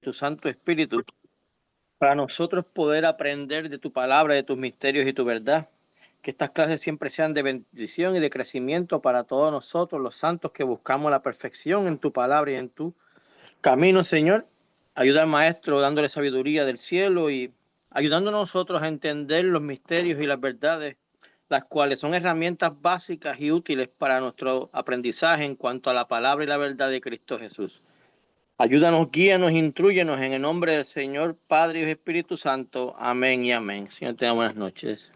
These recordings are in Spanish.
tu Santo Espíritu, para nosotros poder aprender de tu palabra, de tus misterios y tu verdad. Que estas clases siempre sean de bendición y de crecimiento para todos nosotros, los santos que buscamos la perfección en tu palabra y en tu camino, Señor. Ayuda al Maestro dándole sabiduría del cielo y ayudándonos nosotros a entender los misterios y las verdades, las cuales son herramientas básicas y útiles para nuestro aprendizaje en cuanto a la palabra y la verdad de Cristo Jesús. Ayúdanos, guíanos, intrúyenos en el nombre del Señor, Padre y Espíritu Santo. Amén y amén. Señor, tenga buenas noches.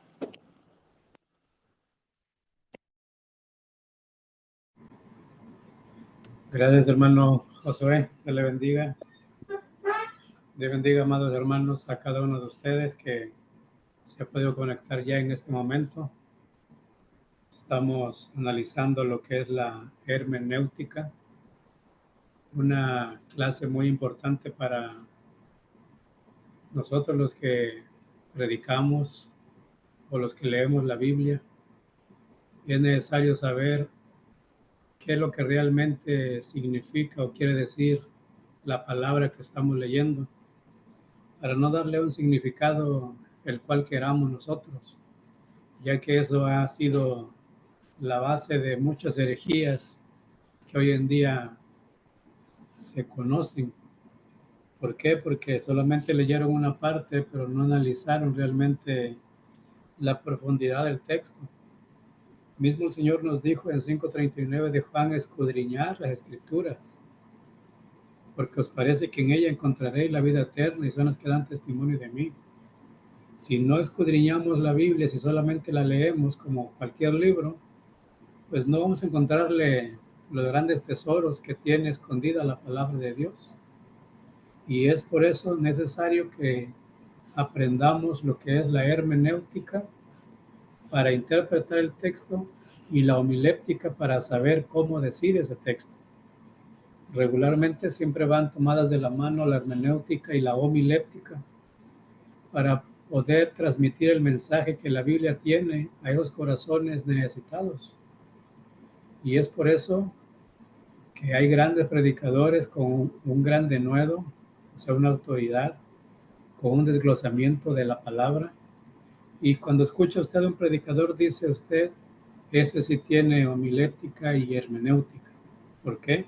Gracias, hermano Josué. Dios le bendiga. Dios bendiga, amados hermanos, a cada uno de ustedes que se ha podido conectar ya en este momento. Estamos analizando lo que es la hermenéutica, una clase muy importante para nosotros los que predicamos o los que leemos la Biblia. Y es necesario saber qué es lo que realmente significa o quiere decir la palabra que estamos leyendo, para no darle un significado el cual queramos nosotros, ya que eso ha sido la base de muchas herejías que hoy en día se conocen. ¿Por qué? Porque solamente leyeron una parte, pero no analizaron realmente la profundidad del texto. Mismo el Señor nos dijo en 5:39 de Juan, escudriñar las escrituras, porque os parece que en ella encontraréis la vida eterna y son las que dan testimonio de mí. Si no escudriñamos la Biblia, si solamente la leemos como cualquier libro, pues no vamos a encontrarle los grandes tesoros que tiene escondida la palabra de Dios. Y es por eso necesario que aprendamos lo que es la hermenéutica para interpretar el texto y la homiléptica para saber cómo decir ese texto. Regularmente siempre van tomadas de la mano la hermenéutica y la homiléptica para poder transmitir el mensaje que la Biblia tiene a esos corazones necesitados. Y es por eso que hay grandes predicadores con un gran denuedo, o sea, una autoridad, con un desglosamiento de la palabra. Y cuando escucha usted a un predicador, dice usted, ese sí tiene homilética y hermenéutica. ¿Por qué?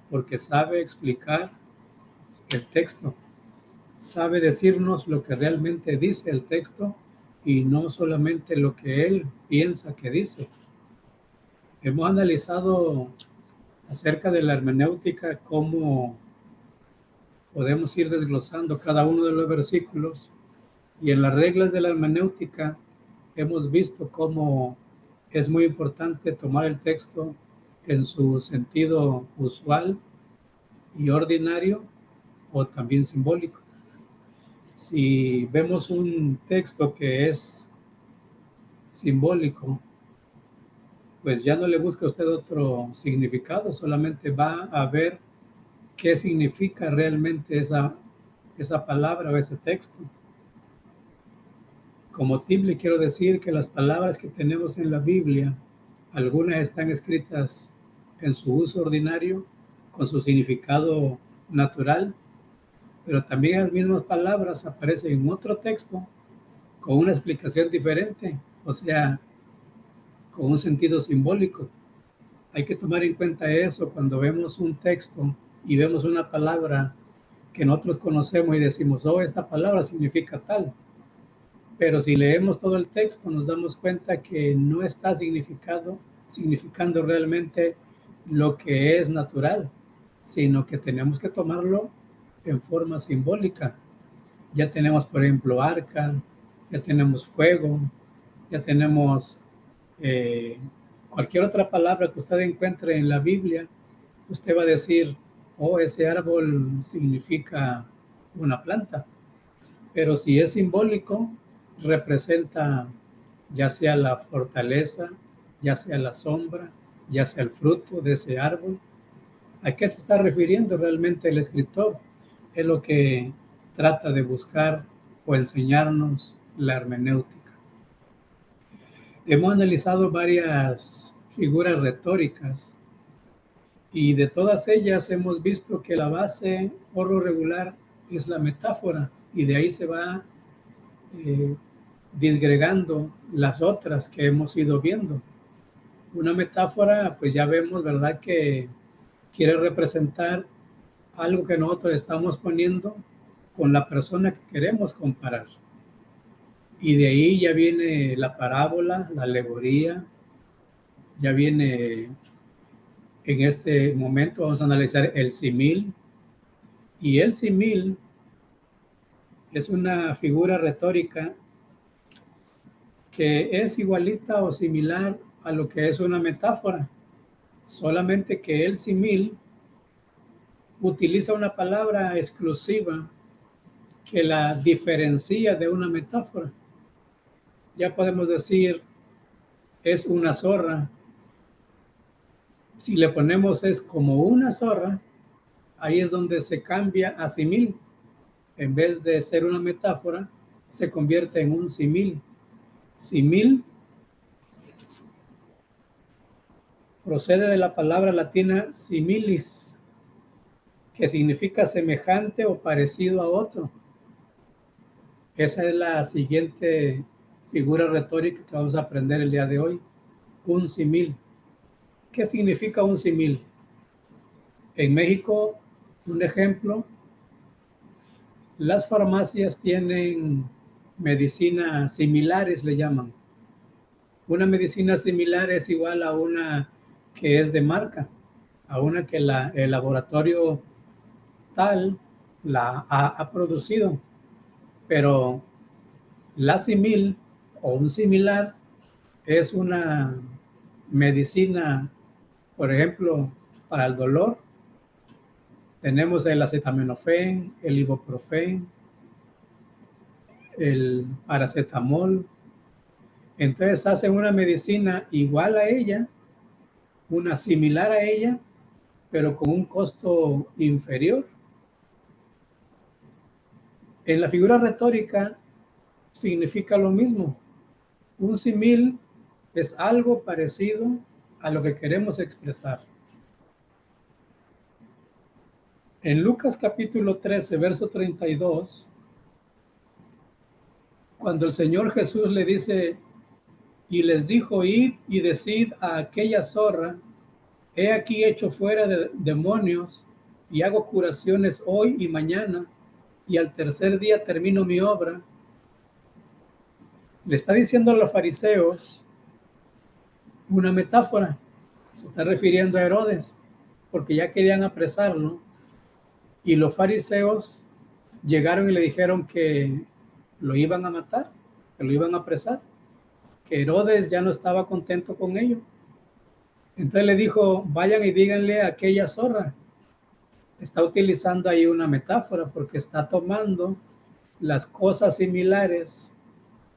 Porque sabe explicar el texto, sabe decirnos lo que realmente dice el texto y no solamente lo que él piensa que dice. Hemos analizado acerca de la hermenéutica, cómo podemos ir desglosando cada uno de los versículos, y en las reglas de la hermenéutica hemos visto cómo es muy importante tomar el texto en su sentido usual y ordinario o también simbólico. Si vemos un texto que es simbólico, pues ya no le busca a usted otro significado, solamente va a ver qué significa realmente esa palabra o ese texto. Como tip le quiero decir que las palabras que tenemos en la Biblia, algunas están escritas en su uso ordinario, con su significado natural, pero también las mismas palabras aparecen en otro texto con una explicación diferente, o sea, con un sentido simbólico. Hay que tomar en cuenta eso cuando vemos un texto y vemos una palabra que nosotros conocemos y decimos, oh, esta palabra significa tal. Pero si leemos todo el texto, nos damos cuenta que no está significando realmente lo que es natural, sino que tenemos que tomarlo en forma simbólica. Ya tenemos, por ejemplo, arca, ya tenemos fuego, ya tenemos cualquier otra palabra que usted encuentre en la Biblia. Usted va a decir, oh, ese árbol significa una planta. Pero si es simbólico, representa ya sea la fortaleza, ya sea la sombra, ya sea el fruto de ese árbol. ¿A qué se está refiriendo realmente el escritor? Es lo que trata de buscar o enseñarnos la hermenéutica. Hemos analizado varias figuras retóricas y de todas ellas hemos visto que la base por lo regular es la metáfora, y de ahí se va disgregando las otras que hemos ido viendo. Una metáfora, pues ya vemos, ¿verdad?, que quiere representar algo que nosotros estamos poniendo con la persona que queremos comparar. Y de ahí ya viene la parábola, la alegoría, ya viene, en este momento vamos a analizar el símil. Y el símil es una figura retórica que es igualita o similar a lo que es una metáfora, solamente que el símil utiliza una palabra exclusiva que la diferencia de una metáfora. Ya podemos decir, es una zorra. Si le ponemos es como una zorra, ahí es donde se cambia a símil. En vez de ser una metáfora, se convierte en un símil. Símil procede de la palabra latina similis, que significa semejante o parecido a otro. Esa es la siguiente figura retórica que vamos a aprender el día de hoy. Un símil. ¿Qué significa un símil? En México, un ejemplo, las farmacias tienen medicinas similares, le llaman. Una medicina similar es igual a una que es de marca, a una que el laboratorio tal la ha producido. Pero la símil o un similar es una medicina, por ejemplo, para el dolor. Tenemos el acetaminofén, el ibuprofén, el paracetamol. Entonces hacen una medicina igual a ella, una similar a ella, pero con un costo inferior. En la figura retórica significa lo mismo. Un símil es algo parecido a lo que queremos expresar. En Lucas capítulo 13, verso 32, cuando el Señor Jesús le dice, y les dijo, id y decid a aquella zorra, he aquí hecho fuera de demonios y hago curaciones hoy y mañana, y al tercer día termino mi obra. Le está diciendo a los fariseos una metáfora. Se está refiriendo a Herodes, porque ya querían apresarlo, y los fariseos llegaron y le dijeron que lo iban a matar, que lo iban a apresar, que Herodes ya no estaba contento con ello. Entonces le dijo, vayan y díganle a aquella zorra. Está utilizando ahí una metáfora porque está tomando las cosas similares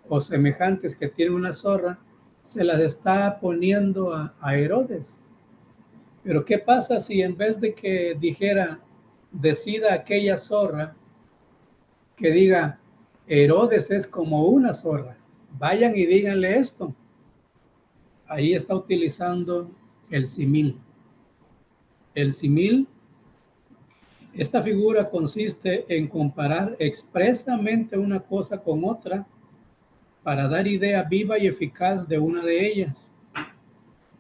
o semejantes que tiene una zorra, se las está poniendo a Herodes. Pero ¿qué pasa si en vez de que dijera, decida aquella zorra, que diga, Herodes es como una zorra? Vayan y díganle esto. Ahí está utilizando el símil. El símil, esta figura consiste en comparar expresamente una cosa con otra para dar idea viva y eficaz de una de ellas.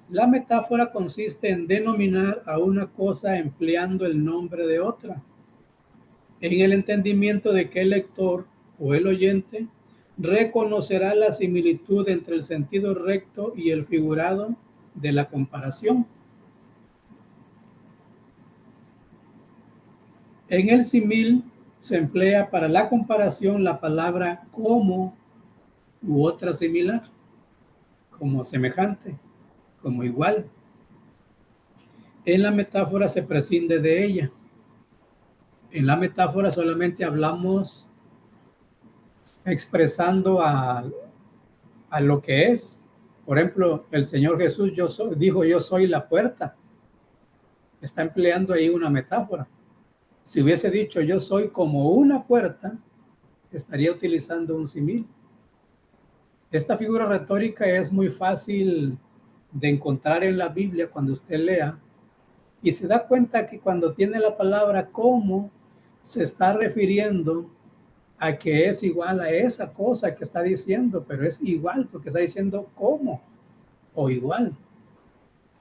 La metáfora consiste en denominar a una cosa empleando el nombre de otra, en el entendimiento de que el lector o el oyente reconocerá la similitud entre el sentido recto y el figurado de la comparación. En el símil se emplea para la comparación la palabra como u otra similar, como semejante, como igual. En la metáfora se prescinde de ella. En la metáfora solamente hablamos expresando a lo que es. Por ejemplo, el Señor Jesús dijo, yo soy la puerta. Está empleando ahí una metáfora. Si hubiese dicho, yo soy como una puerta, estaría utilizando un símil. Esta figura retórica es muy fácil de encontrar en la Biblia cuando usted lea y se da cuenta que cuando tiene la palabra como, se está refiriendo a que es igual a esa cosa que está diciendo, pero es igual porque está diciendo como o igual.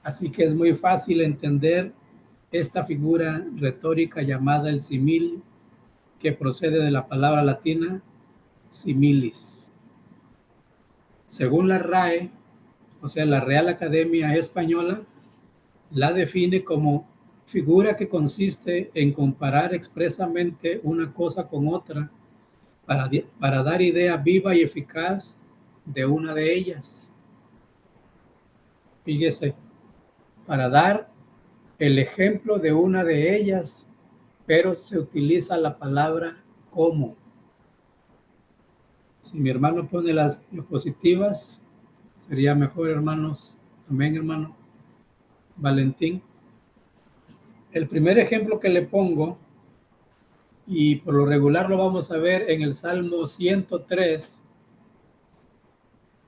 Así que es muy fácil entender esta figura retórica llamada el símil, que procede de la palabra latina similis. Según la RAE, o sea, la Real Academia Española, la define como figura que consiste en comparar expresamente una cosa con otra para dar idea viva y eficaz de una de ellas. Fíjese, para dar el ejemplo de una de ellas, pero se utiliza la palabra como. Si mi hermano pone las diapositivas, sería mejor, hermanos. Amén, hermano Valentín. El primer ejemplo que le pongo, y por lo regular lo vamos a ver en el Salmo 103.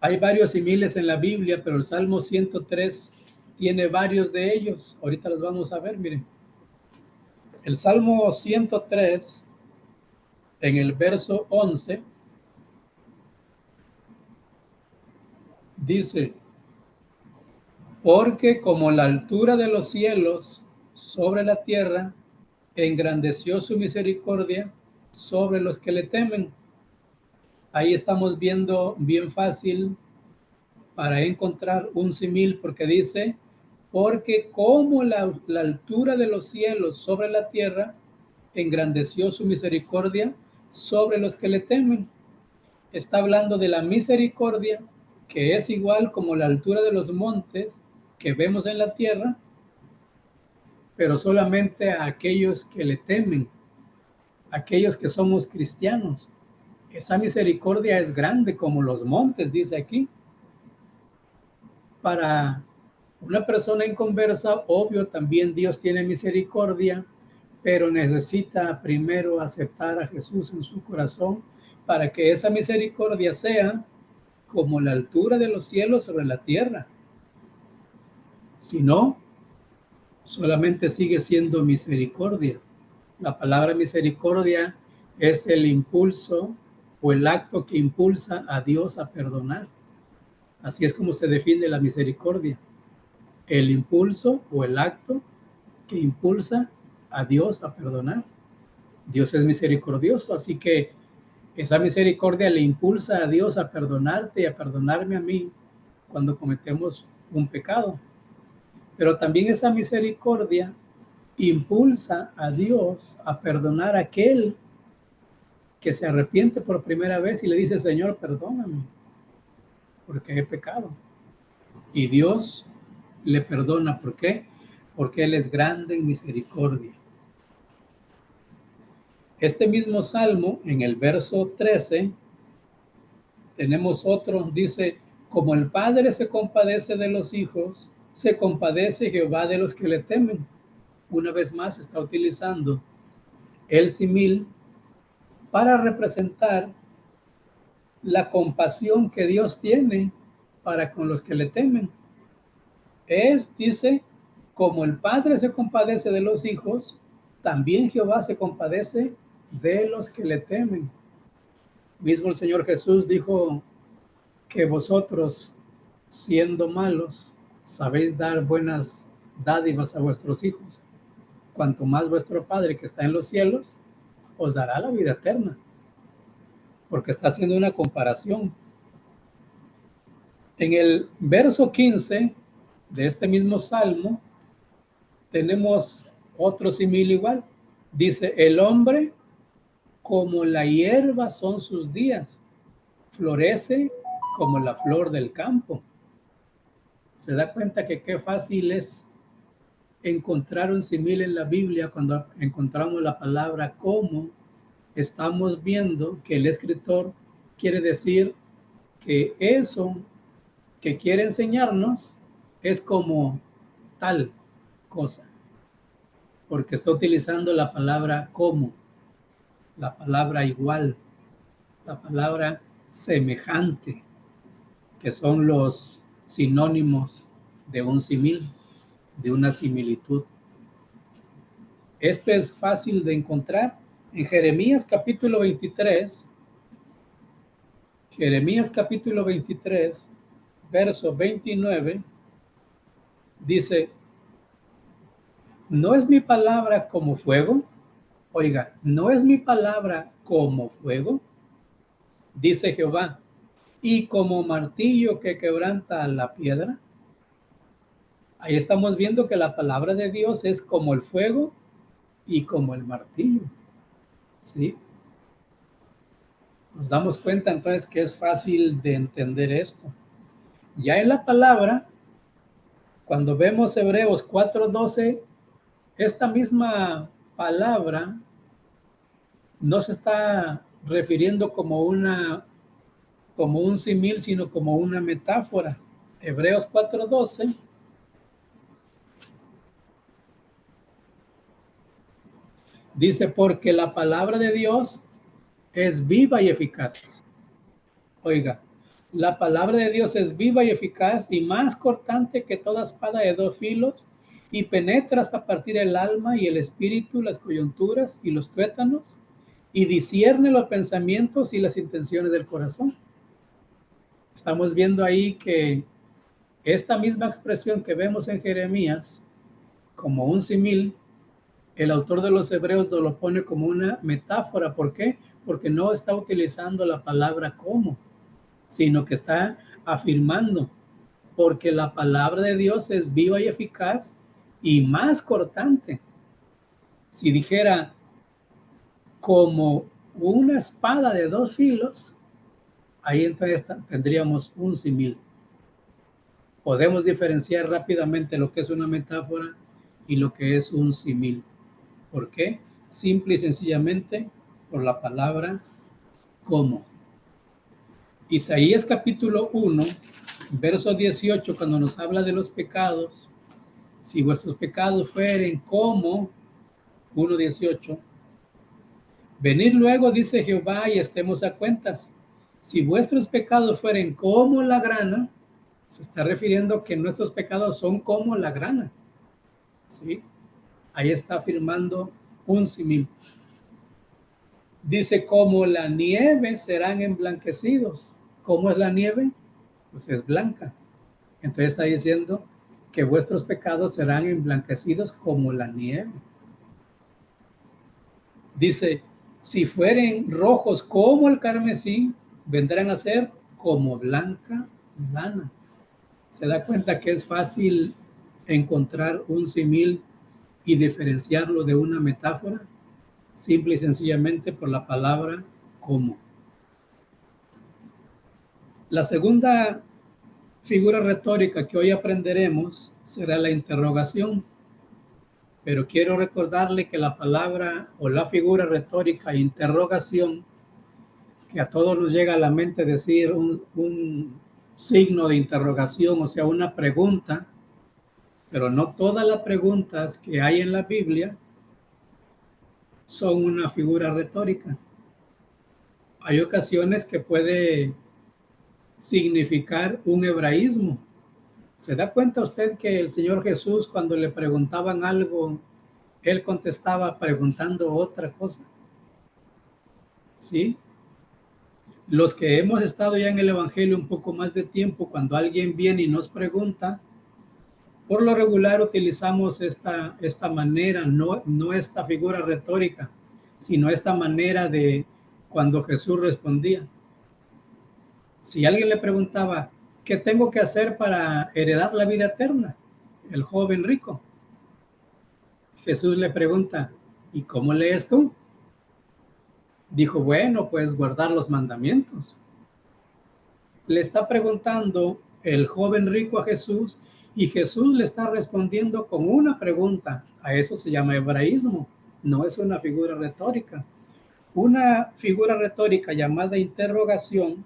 Hay varios similes en la Biblia, pero el Salmo 103 tiene varios de ellos. Ahorita los vamos a ver, miren. El Salmo 103, en el verso 11, dice: porque como la altura de los cielos sobre la tierra, engrandeció su misericordia sobre los que le temen. Ahí estamos viendo bien fácil para encontrar un símil, porque dice, porque como la altura de los cielos sobre la tierra, engrandeció su misericordia sobre los que le temen. Está hablando de la misericordia, que es igual como la altura de los montes que vemos en la tierra, pero solamente a aquellos que le temen, aquellos que somos cristianos. Esa misericordia es grande como los montes, dice aquí. Para una persona inconversa, obvio, también Dios tiene misericordia, pero necesita primero aceptar a Jesús en su corazón para que esa misericordia sea como la altura de los cielos sobre la tierra. Si no, solamente sigue siendo misericordia. La palabra misericordia es el impulso o el acto que impulsa a Dios a perdonar. Así es como se define la misericordia. El impulso o el acto que impulsa a Dios a perdonar. Dios es misericordioso, así que esa misericordia le impulsa a Dios a perdonarte y a perdonarme a mí cuando cometemos un pecado. Pero también esa misericordia impulsa a Dios a perdonar a aquel que se arrepiente por primera vez y le dice, Señor, perdóname, porque he pecado. Y Dios le perdona. ¿Por qué? Porque Él es grande en misericordia. Este mismo salmo, en el verso 13, tenemos otro, dice, como el Padre se compadece de los hijos, se compadece Jehová de los que le temen. Una vez más está utilizando el símil para representar la compasión que Dios tiene para con los que le temen. Dice, como el Padre se compadece de los hijos, también Jehová se compadece de los que le temen. Mismo el Señor Jesús dijo que vosotros, siendo malos, sabéis dar buenas dádivas a vuestros hijos. Cuanto más vuestro Padre que está en los cielos os dará la vida eterna. Porque está haciendo una comparación. En el verso 15 de este mismo salmo tenemos otro símil igual. Dice, el hombre como la hierba son sus días, florece como la flor del campo. Se da cuenta que qué fácil es encontrar un símil en la Biblia cuando encontramos la palabra como. Estamos viendo que el escritor quiere decir que eso que quiere enseñarnos es como tal cosa, porque está utilizando la palabra como, la palabra igual, la palabra semejante, que son los sinónimos de un símil, de una similitud. Esto es fácil de encontrar En Jeremías capítulo 23, verso 29, dice, ¿no es mi palabra como fuego? Oiga, ¿no es mi palabra como fuego? Dice Jehová, y como martillo que quebranta la piedra. Ahí estamos viendo que la palabra de Dios es como el fuego y como el martillo. ¿Sí? Nos damos cuenta entonces que es fácil de entender esto. Ya en la palabra, cuando vemos Hebreos 4:12, esta misma palabra no se está refiriendo como un símil, sino como una metáfora. Hebreos 4:12 dice, porque la palabra de Dios es viva y eficaz. Oiga, la palabra de Dios es viva y eficaz y más cortante que toda espada de dos filos y penetra hasta partir el alma y el espíritu, las coyunturas y los tuétanos y discierne los pensamientos y las intenciones del corazón. Estamos viendo ahí que esta misma expresión que vemos en Jeremías como un símil, el autor de los Hebreos lo pone como una metáfora. ¿Por qué? Porque no está utilizando la palabra como, sino que está afirmando, porque la palabra de Dios es viva y eficaz y más cortante. Si dijera como una espada de dos filos, ahí entonces tendríamos un símil. Podemos diferenciar rápidamente lo que es una metáfora y lo que es un símil. ¿Por qué? Simple y sencillamente por la palabra como. Isaías capítulo 1, verso 18, cuando nos habla de los pecados, si vuestros pecados fueren como 1:18, venid luego, dice Jehová, y estemos a cuentas. Si vuestros pecados fueren como la grana, se está refiriendo que nuestros pecados son como la grana. ¿Sí? Ahí está afirmando un símil. Dice, como la nieve serán emblanquecidos. ¿Cómo es la nieve? Pues es blanca. Entonces está diciendo que vuestros pecados serán emblanquecidos como la nieve. Dice, si fueren rojos como el carmesí, vendrán a ser como blanca lana. ¿Se da cuenta que es fácil encontrar un símil y diferenciarlo de una metáfora? Simple y sencillamente por la palabra como. La segunda figura retórica que hoy aprenderemos será la interrogación. Pero quiero recordarle que la palabra o la figura retórica interrogación, que a todos nos llega a la mente decir un signo de interrogación, o sea, una pregunta, pero no todas las preguntas que hay en la Biblia son una figura retórica. Hay ocasiones que puede significar un hebraísmo. ¿Se da cuenta usted que el Señor Jesús, cuando le preguntaban algo, él contestaba preguntando otra cosa? ¿Sí? Los que hemos estado ya en el Evangelio un poco más de tiempo, cuando alguien viene y nos pregunta, por lo regular utilizamos esta manera, no esta figura retórica, sino esta manera de cuando Jesús respondía. Si alguien le preguntaba, ¿qué tengo que hacer para heredar la vida eterna? El joven rico. Jesús le pregunta, ¿y cómo lees tú? Dijo, bueno, pues guardar los mandamientos. Le está preguntando el joven rico a Jesús y Jesús le está respondiendo con una pregunta. A eso se llama hebraísmo, no es una figura retórica. Una figura retórica llamada interrogación,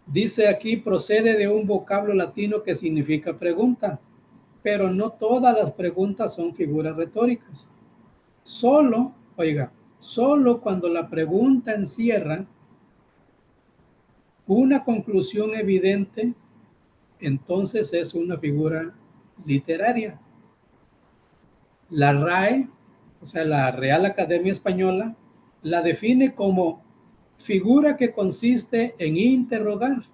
dice aquí, procede de un vocablo latino que significa pregunta, pero no todas las preguntas son figuras retóricas. Solo cuando la pregunta encierra una conclusión evidente, entonces es una figura literaria. La RAE o sea, la Real Academia Española, la define como figura que consiste en interrogar,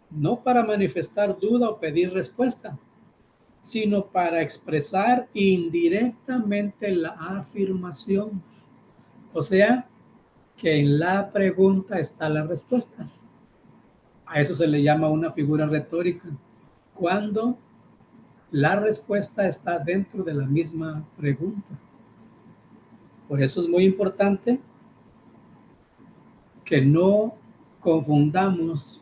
no para manifestar duda o pedir respuesta, sino para expresar indirectamente la afirmación. O sea, que en la pregunta está la respuesta. A eso se le llama una figura retórica, cuando la respuesta está dentro de la misma pregunta. Por eso es muy importante que no confundamos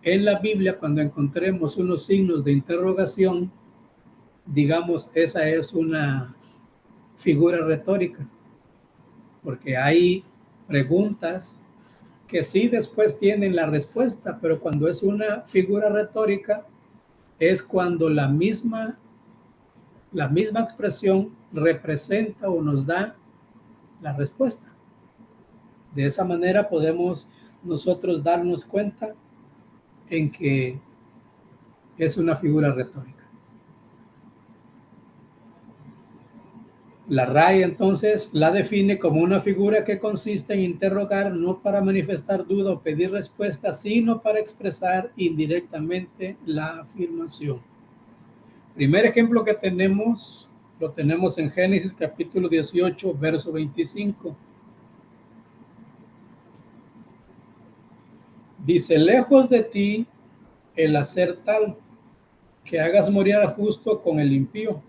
en la Biblia cuando encontremos unos signos de interrogación, digamos, esa es una figura retórica, porque hay preguntas que sí después tienen la respuesta, pero cuando es una figura retórica es cuando la misma expresión representa o nos da la respuesta. De esa manera podemos nosotros darnos cuenta en que es una figura retórica. La RAE entonces la define como una figura que consiste en interrogar no para manifestar duda o pedir respuesta, sino para expresar indirectamente la afirmación. Primer ejemplo que tenemos, lo tenemos en Génesis capítulo 18, verso 25. Dice, lejos de ti el hacer tal, que hagas morir al justo con el impío,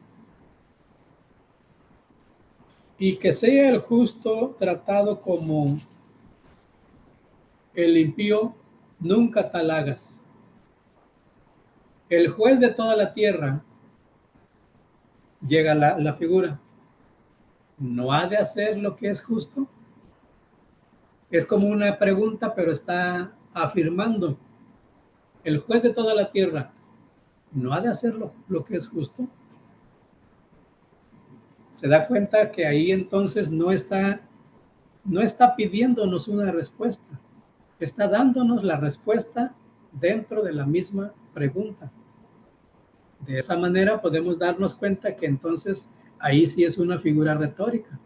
y que sea el justo tratado como el impío, nunca tal hagas. El juez de toda la tierra, llega la figura, ¿no ha de hacer lo que es justo? Es como una pregunta, pero está afirmando. El juez de toda la tierra, ¿no ha de hacer lo que es justo? Se da cuenta que ahí entonces no está pidiéndonos una respuesta, está dándonos la respuesta dentro de la misma pregunta. De esa manera podemos darnos cuenta que entonces ahí sí es una figura retórica.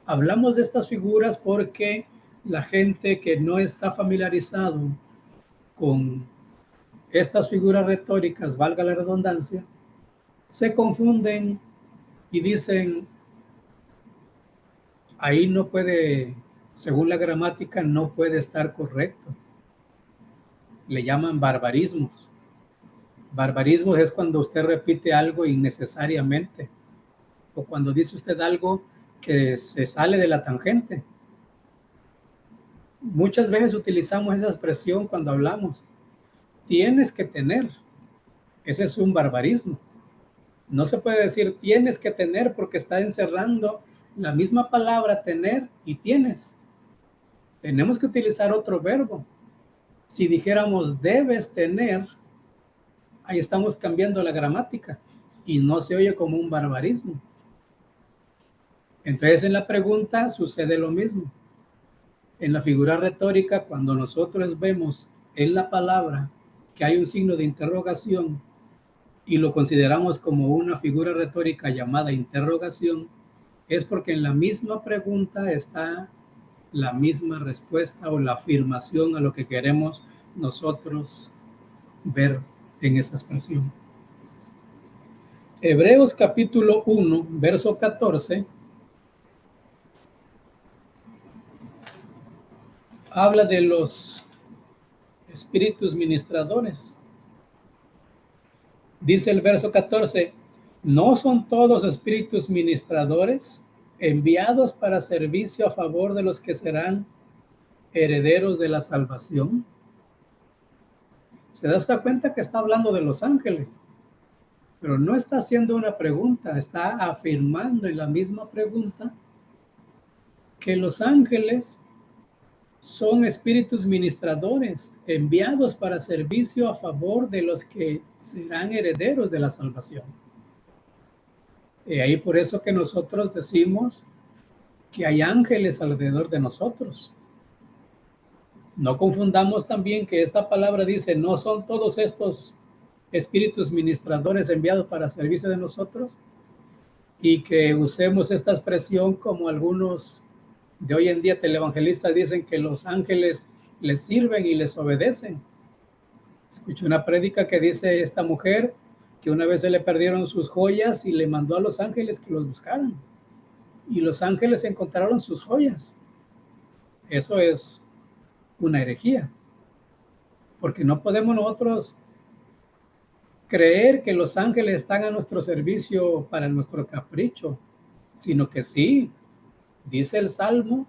Hablamos de estas figuras porque la gente que no está familiarizado con estas figuras retóricas, valga la redundancia, se confunden y dicen, ahí no puede, según la gramática, no puede estar correcto. Le llaman barbarismos. Barbarismos es cuando usted repite algo innecesariamente o cuando dice usted algo que se sale de la tangente. Muchas veces utilizamos esa expresión cuando hablamos. Tienes que tener. Ese es un barbarismo. No se puede decir tienes que tener porque está encerrando la misma palabra tener y tienes. Tenemos que utilizar otro verbo. Si dijéramos debes tener, ahí estamos cambiando la gramática y no se oye como un barbarismo. Entonces en la pregunta sucede lo mismo. En la figura retórica, cuando nosotros vemos en la palabra que hay un signo de interrogación y lo consideramos como una figura retórica llamada interrogación, es porque en la misma pregunta está la misma respuesta o la afirmación a lo que queremos nosotros ver en esa expresión. Hebreos capítulo 1, verso 14, habla de los espíritus ministradores. Dice el verso 14, ¿no son todos espíritus ministradores enviados para servicio a favor de los que serán herederos de la salvación? Se da cuenta que está hablando de los ángeles, pero no está haciendo una pregunta, está afirmando en la misma pregunta que los ángeles son espíritus ministradores enviados para servicio a favor de los que serán herederos de la salvación. Y ahí por eso que nosotros decimos que hay ángeles alrededor de nosotros. No confundamos también que esta palabra dice, no son todos estos espíritus ministradores enviados para servicio de nosotros. y que usemos esta expresión como algunos de hoy en día televangelistas dicen que los ángeles les sirven y les obedecen. Escuché una prédica que dice esta mujer que una vez se le perdieron sus joyas y le mandó a los ángeles que los buscaran. Y los ángeles encontraron sus joyas. Eso es una herejía. Porque no podemos nosotros creer que los ángeles están a nuestro servicio para nuestro capricho, sino que sí, dice el Salmo,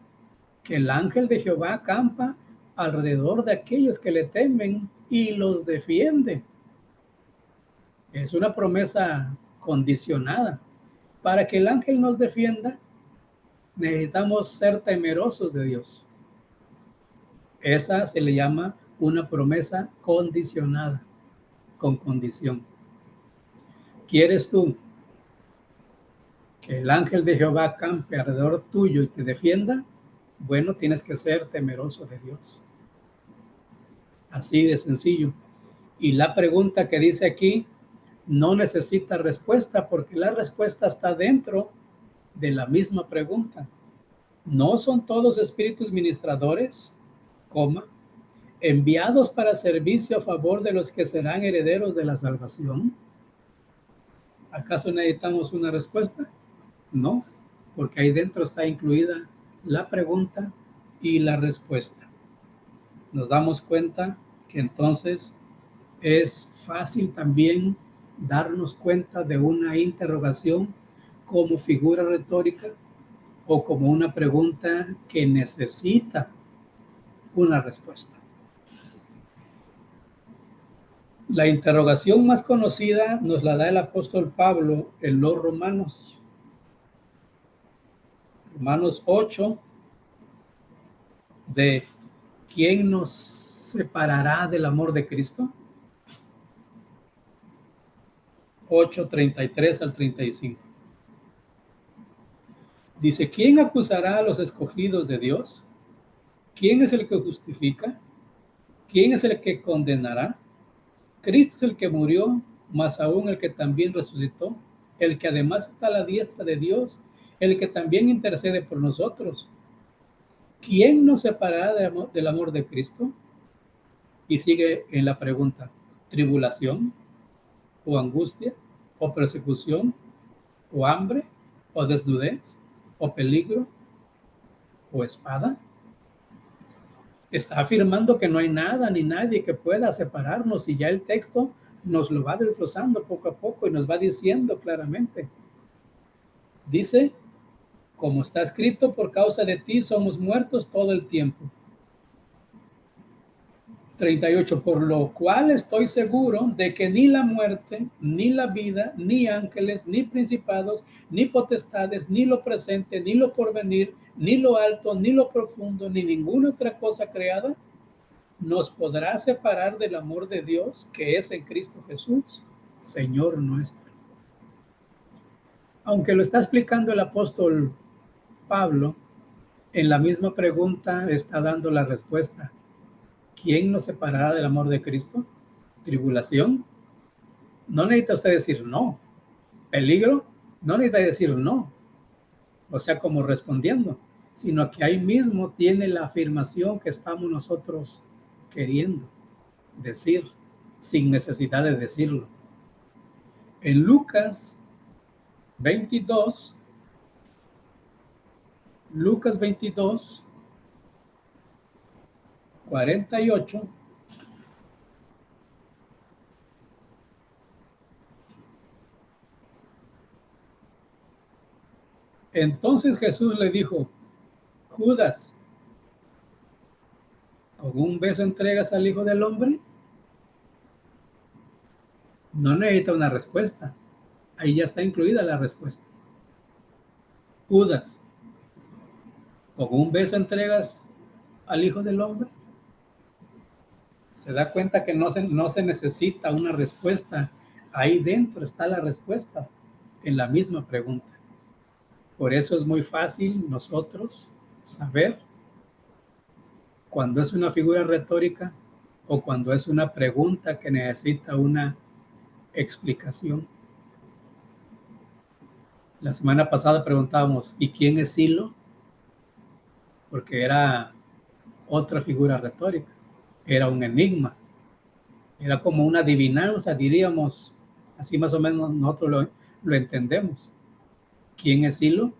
que el ángel de Jehová acampa alrededor de aquellos que le temen y los defiende. Es una promesa condicionada. Para que el ángel nos defienda, necesitamos ser temerosos de Dios. Esa se le llama una promesa condicionada, con condición. ¿Quieres tú que el ángel de Jehová acampe alrededor tuyo y te defienda? Bueno, tienes que ser temeroso de Dios. Así de sencillo. Y la pregunta que dice aquí no necesita respuesta porque la respuesta está dentro de la misma pregunta. ¿No son todos espíritus ministradores, enviados para servicio a favor de los que serán herederos de la salvación? ¿Acaso necesitamos una respuesta? No, porque ahí dentro está incluida la pregunta y la respuesta. Nos damos cuenta que entonces es fácil también darnos cuenta de una interrogación como figura retórica o como una pregunta que necesita una respuesta. La interrogación más conocida nos la da el apóstol Pablo en los Romanos. Romanos 8, de ¿quién nos separará del amor de Cristo? 8, 33 al 35. Dice, ¿quién acusará a los escogidos de Dios? ¿Quién es el que justifica? ¿Quién es el que condenará? Cristo es el que murió, más aún el que también resucitó, el que además está a la diestra de Dios, el que también intercede por nosotros. ¿Quién nos separará del amor de Cristo? Y sigue en la pregunta, ¿tribulación? ¿O angustia? ¿O persecución? ¿O hambre? ¿O desnudez? ¿O peligro? ¿O espada? Está afirmando que no hay nada ni nadie que pueda separarnos, y ya el texto nos lo va desglosando poco a poco y nos va diciendo claramente. Dice, como está escrito, por causa de ti somos muertos todo el tiempo. 38, por lo cual estoy seguro de que ni la muerte, ni la vida, ni ángeles, ni principados, ni potestades, ni lo presente, ni lo porvenir, ni lo alto, ni lo profundo, ni ninguna otra cosa creada nos podrá separar del amor de Dios que es en Cristo Jesús, Señor nuestro. Aunque lo está explicando el apóstol Pablo, en la misma pregunta está dando la respuesta. ¿Quién nos separará del amor de Cristo? ¿Tribulación? No necesita usted decir no. ¿Peligro? No necesita decir no. O sea, como respondiendo, sino que ahí mismo tiene la afirmación que estamos nosotros queriendo decir sin necesidad de decirlo. En Lucas 22, 48, entonces Jesús le dijo, Judas, ¿con un beso entregas al Hijo del Hombre? No necesita una respuesta. Ahí ya está incluida la respuesta. Judas, ¿con un beso entregas al Hijo del Hombre? Se da cuenta que no se necesita una respuesta. Ahí dentro está la respuesta en la misma pregunta. Por eso es muy fácil nosotros saber cuando es una figura retórica o cuando es una pregunta que necesita una explicación. La semana pasada preguntábamos, ¿y quién es Silo? Porque era otra figura retórica, era un enigma, era como una adivinanza, diríamos, así más o menos nosotros lo entendemos. ¿Quién es Silo?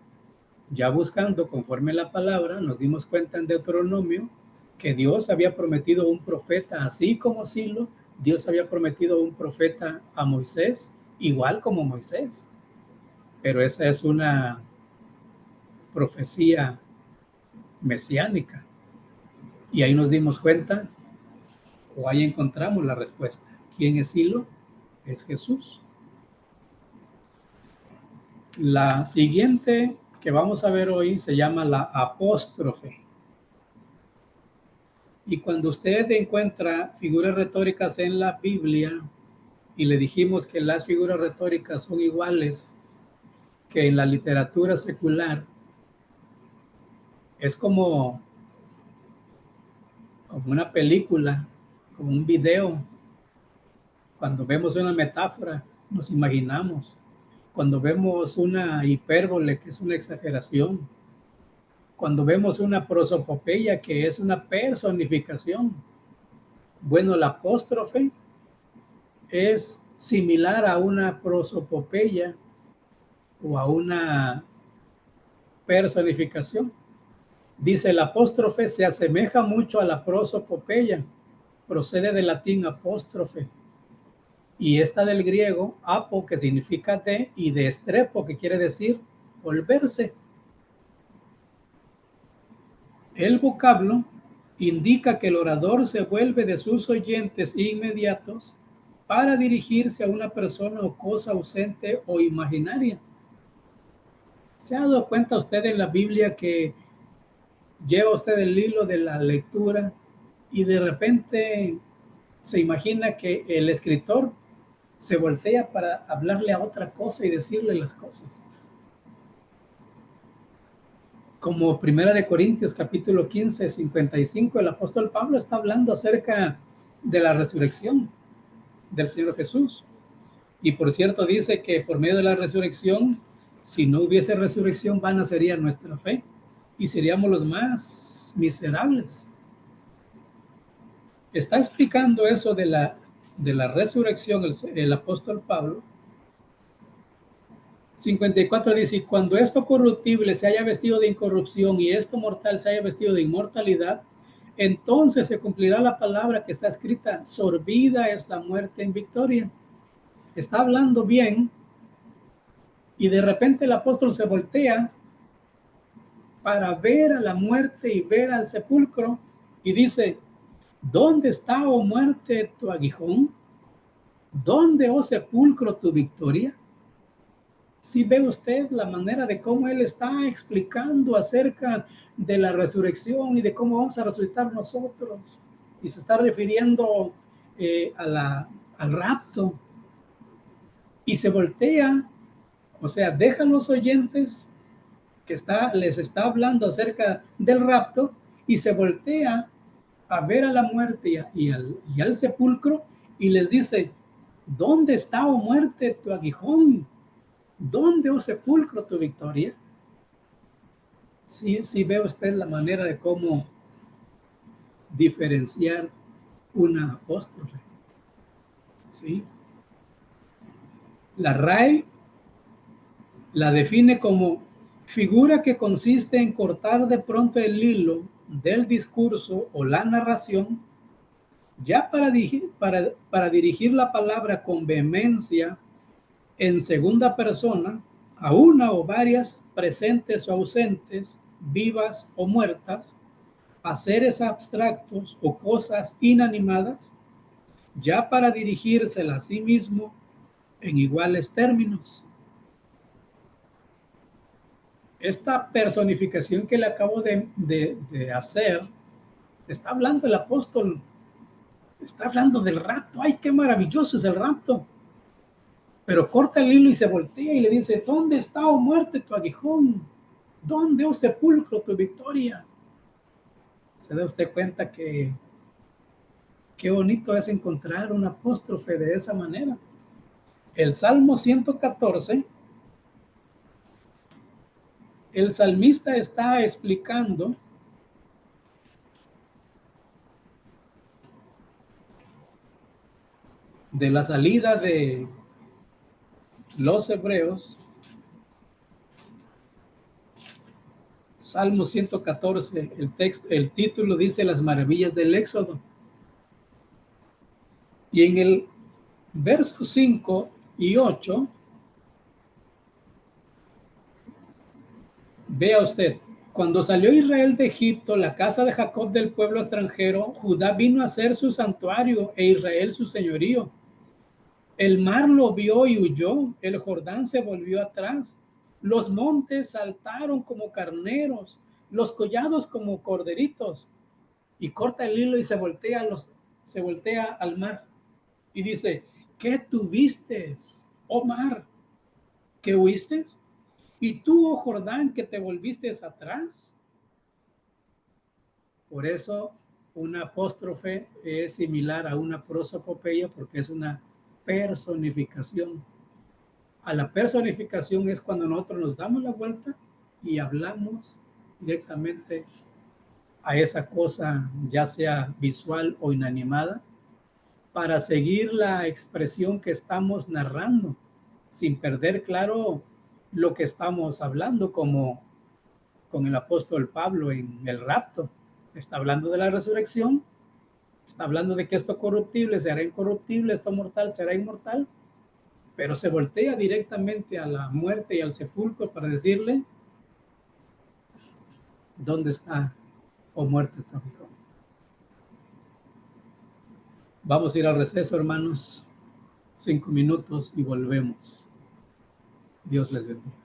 Ya buscando conforme la palabra, nos dimos cuenta en Deuteronomio que Dios había prometido un profeta, así como Silo, Dios había prometido un profeta a Moisés, igual como Moisés. Pero esa es una profecía mesiánica. Y ahí nos dimos cuenta, o ahí encontramos la respuesta. ¿Quién es Silo? Es Jesús. La siguiente que vamos a ver hoy se llama la apóstrofe. Y cuando usted encuentra figuras retóricas en la Biblia, y le dijimos que las figuras retóricas son iguales que en la literatura secular, es como una película, como un video. Cuando vemos una metáfora, nos imaginamos. Cuando vemos una hipérbole, que es una exageración. Cuando vemos una prosopopeya, que es una personificación. Bueno, la apóstrofe es similar a una prosopopeya o a una personificación. Dice, el apóstrofe se asemeja mucho a la prosopopeya. Procede del latín apóstrofe. Y esta del griego, apo, que significa de, y de estrepo, que quiere decir volverse. El vocablo indica que el orador se vuelve de sus oyentes inmediatos para dirigirse a una persona o cosa ausente o imaginaria. ¿Se ha dado cuenta usted en la Biblia que lleva usted el hilo de la lectura y de repente se imagina que el escritor se voltea para hablarle a otra cosa y decirle las cosas? Como Primera de Corintios capítulo 15, 55, el apóstol Pablo está hablando acerca de la resurrección del Señor Jesús. Y por cierto dice que por medio de la resurrección, si no hubiese resurrección, vana sería nuestra fe y seríamos los más miserables. Está explicando eso de la resurrección el apóstol Pablo. 54 dice, cuando esto corruptible se haya vestido de incorrupción y esto mortal se haya vestido de inmortalidad, entonces se cumplirá la palabra que está escrita, sorbida es la muerte en victoria. Está hablando bien y de repente el apóstol se voltea para ver a la muerte y ver al sepulcro y dice, ¿dónde está, oh muerte, tu aguijón? ¿Dónde, oh sepulcro, tu victoria? Si ve usted la manera de cómo él está explicando acerca de la resurrección y de cómo vamos a resucitar nosotros. Y se está refiriendo al rapto. Y se voltea, o sea, deja a los oyentes que les está hablando acerca del rapto y se voltea a ver a la muerte y al sepulcro y les dice, ¿dónde está, oh muerte, tu aguijón? ¿Dónde, oh sepulcro, tu victoria? Sí ve usted la manera de cómo diferenciar una apóstrofe. ¿Sí? La RAE la define como figura que consiste en cortar de pronto el hilo del discurso o la narración, ya para dirigir la palabra con vehemencia en segunda persona a una o varias presentes o ausentes, vivas o muertas, a seres abstractos o cosas inanimadas, ya para dirigírsela a sí mismo en iguales términos. Esta personificación que le acabo de hacer, está hablando el apóstol, está hablando del rapto. ¡Ay, qué maravilloso es el rapto! Pero corta el hilo y se voltea y le dice, ¿dónde está, oh muerte, tu aguijón? ¿Dónde, oh sepulcro, tu victoria? Se da usted cuenta que qué bonito es encontrar un apóstrofe de esa manera. El Salmo 114 El salmista está explicando de la salida de los hebreos. Salmo 114, el título dice las maravillas del Éxodo. Y en el verso 5 y 8, vea usted, cuando salió Israel de Egipto, la casa de Jacob del pueblo extranjero, Judá vino a ser su santuario e Israel su señorío. El mar lo vio y huyó, el Jordán se volvió atrás, los montes saltaron como carneros, los collados como corderitos, y corta el hilo y se voltea al mar y dice, ¿qué tuviste, oh mar? ¿Qué huiste? Y tú, oh Jordán, que te volviste atrás. Por eso una apóstrofe es similar a una prosopopeya porque es una personificación. A la personificación es cuando nosotros nos damos la vuelta y hablamos directamente a esa cosa, ya sea visual o inanimada, para seguir la expresión que estamos narrando, sin perder claro lo que estamos hablando, como con el apóstol Pablo en el rapto. Está hablando de la resurrección, está hablando de que esto corruptible será incorruptible, esto mortal será inmortal, pero se voltea directamente a la muerte y al sepulcro para decirle, ¿dónde está, oh muerte, tu aguijón? Vamos a ir al receso, hermanos, 5 minutos y volvemos. Dios les bendiga.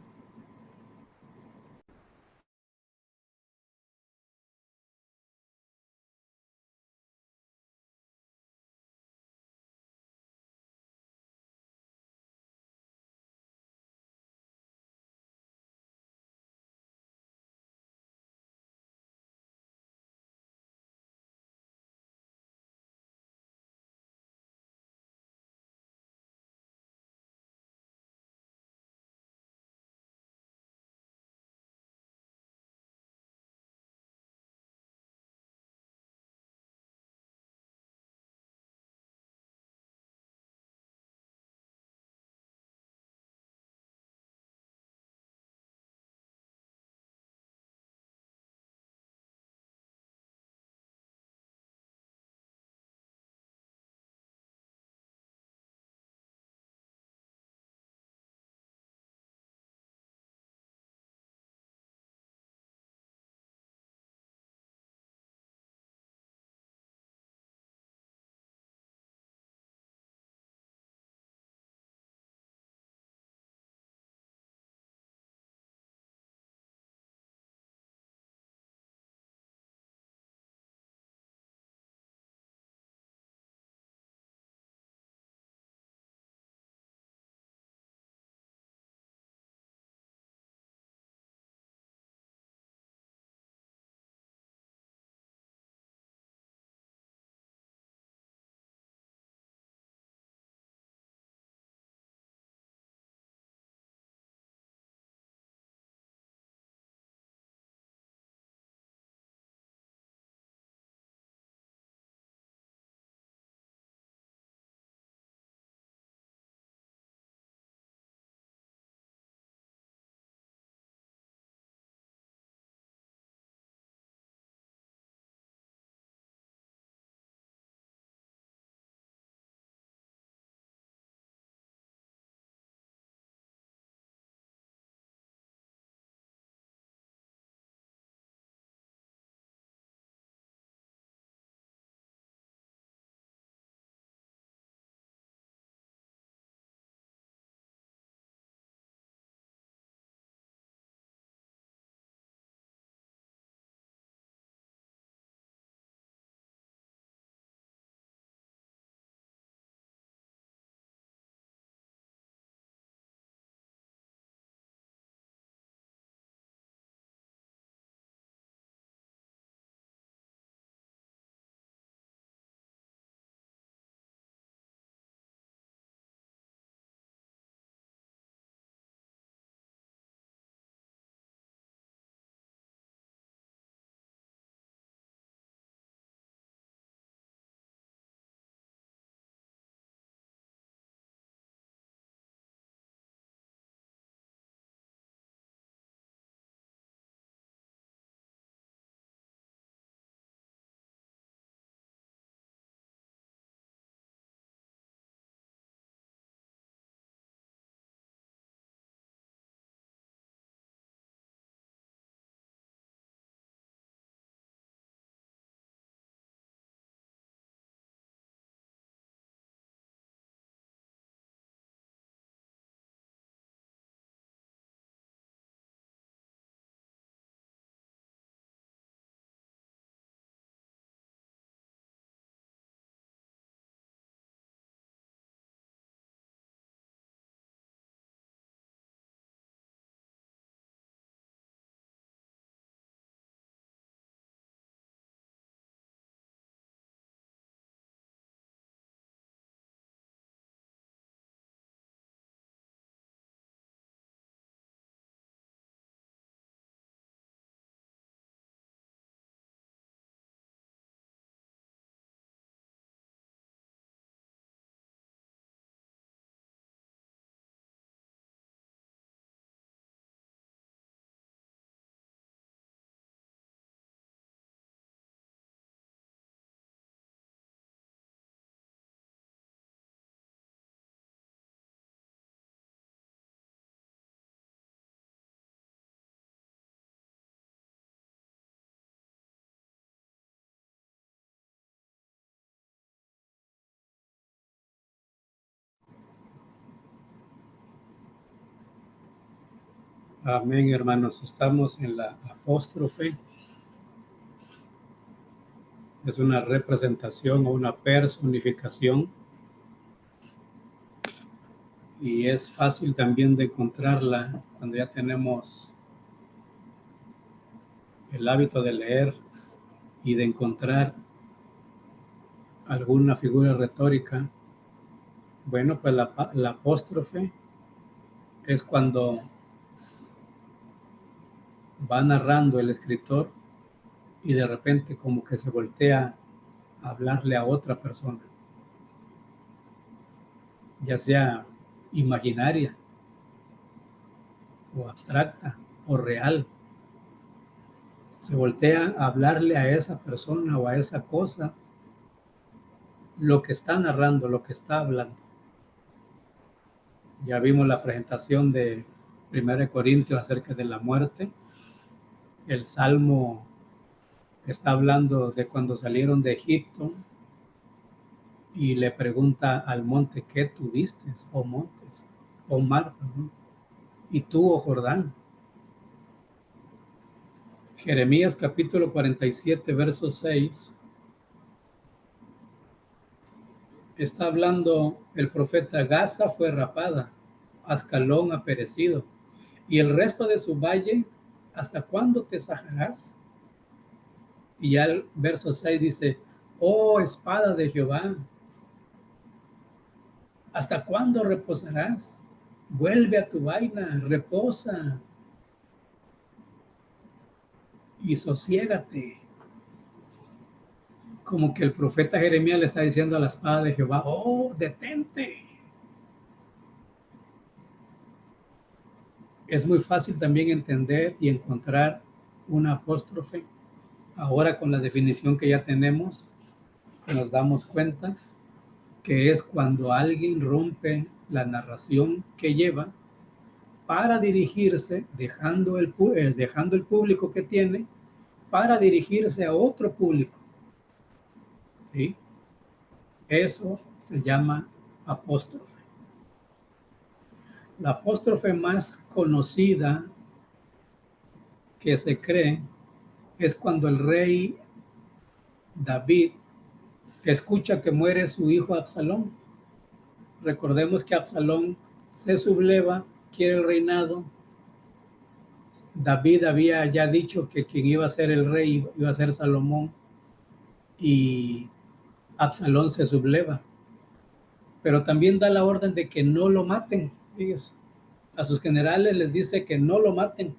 Amén, hermanos. Estamos en la apóstrofe. Es una representación o una personificación. Y es fácil también de encontrarla cuando ya tenemos el hábito de leer y de encontrar alguna figura retórica. Bueno, pues la apóstrofe es cuando va narrando el escritor y de repente como que se voltea a hablarle a otra persona, ya sea imaginaria o abstracta o real. Se voltea a hablarle a esa persona o a esa cosa lo que está narrando, lo que está hablando. Ya vimos la presentación de 1 Corintios acerca de la muerte. El Salmo está hablando de cuando salieron de Egipto y le pregunta al monte, ¿qué tuviste, oh montes, oh mar, perdón? Y tú, oh Jordán. Jeremías capítulo 47, verso 6, está hablando el profeta: Gaza fue rapada, Ascalón ha perecido, y el resto de su valle, ¿hasta cuándo te sajarás? Y ya el verso 6 dice: oh espada de Jehová, ¿hasta cuándo reposarás? Vuelve a tu vaina, reposa y sosiégate. Como que el profeta Jeremías le está diciendo a la espada de Jehová: oh, detente. Es muy fácil también entender y encontrar una apóstrofe. Ahora con la definición que ya tenemos, nos damos cuenta que es cuando alguien rompe la narración que lleva para dirigirse, dejando el público que tiene, para dirigirse a otro público. ¿Sí? Eso se llama apóstrofe. La apóstrofe más conocida que se cree es cuando el rey David escucha que muere su hijo Absalón. Recordemos que Absalón se subleva, quiere el reinado. David había ya dicho que quien iba a ser el rey iba a ser Salomón, y Absalón se subleva, pero también da la orden de que no lo maten. Fíjense, a sus generales les dice que no lo maten.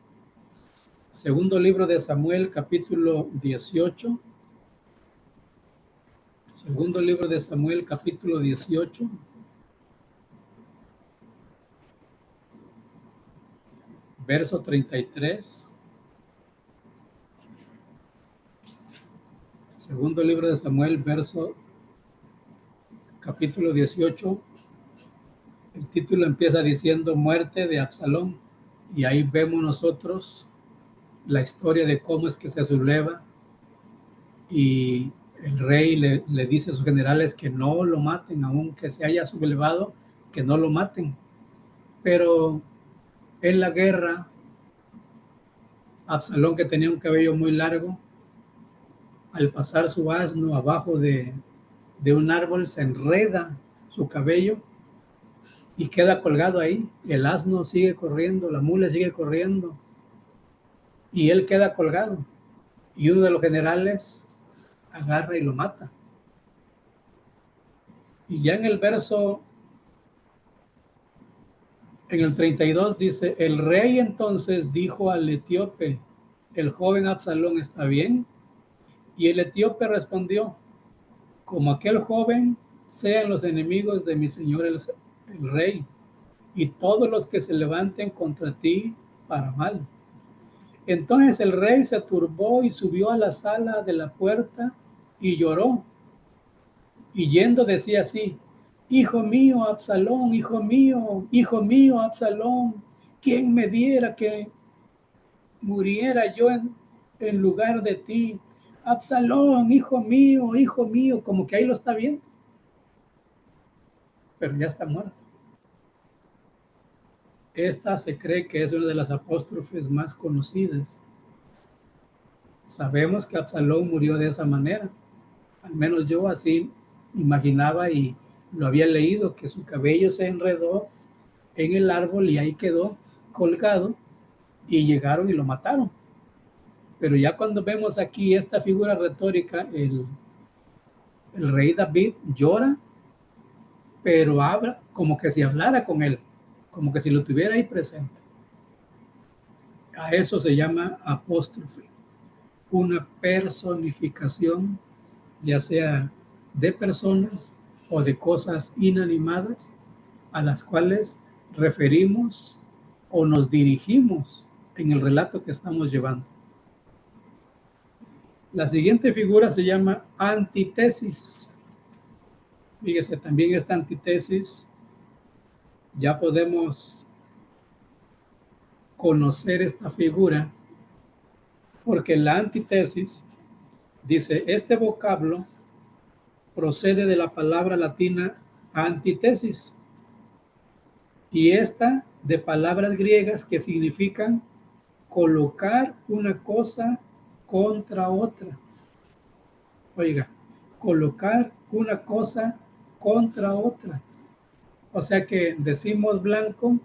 Segundo libro de Samuel, capítulo 18. Segundo libro de Samuel, capítulo 18. Verso 33. Segundo libro de Samuel, capítulo 18. El título empieza diciendo muerte de Absalón. Y ahí vemos nosotros la historia de cómo es que se subleva y el rey le dice a sus generales que no lo maten, aunque se haya sublevado, que no lo maten. Pero en la guerra, Absalón, que tenía un cabello muy largo, al pasar su asno abajo de un árbol, se enreda su cabello y queda colgado ahí. El asno sigue corriendo, la mula sigue corriendo y él queda colgado. Y uno de los generales agarra y lo mata. Y ya en el verso, en el 32 dice: el rey entonces dijo al etíope, ¿el joven Absalón está bien? Y el etíope respondió: como aquel joven sean los enemigos de mi señor el rey, y todos los que se levanten contra ti para mal. Entonces el rey se turbó y subió a la sala de la puerta y lloró. Y yendo decía así: hijo mío, Absalón, hijo mío, Absalón, ¿quién me diera que muriera yo en lugar de ti? Absalón, hijo mío, como que ahí lo está viendo, pero ya está muerto. Esta se cree que es una de las apóstrofes más conocidas. Sabemos que Absalón murió de esa manera. Al menos yo así imaginaba y lo había leído, que su cabello se enredó en el árbol y ahí quedó colgado y llegaron y lo mataron. Pero ya cuando vemos aquí esta figura retórica, el rey David llora, pero habla como que si hablara con él, como que si lo tuviera ahí presente. A eso se llama apóstrofe, una personificación, ya sea de personas o de cosas inanimadas a las cuales referimos o nos dirigimos en el relato que estamos llevando. La siguiente figura se llama antítesis. Fíjese, también esta antítesis ya podemos conocer esta figura porque la antítesis dice, este vocablo procede de la palabra latina antítesis y esta de palabras griegas que significan colocar una cosa contra otra. Oiga, colocar una cosa contra otra. O sea que decimos blanco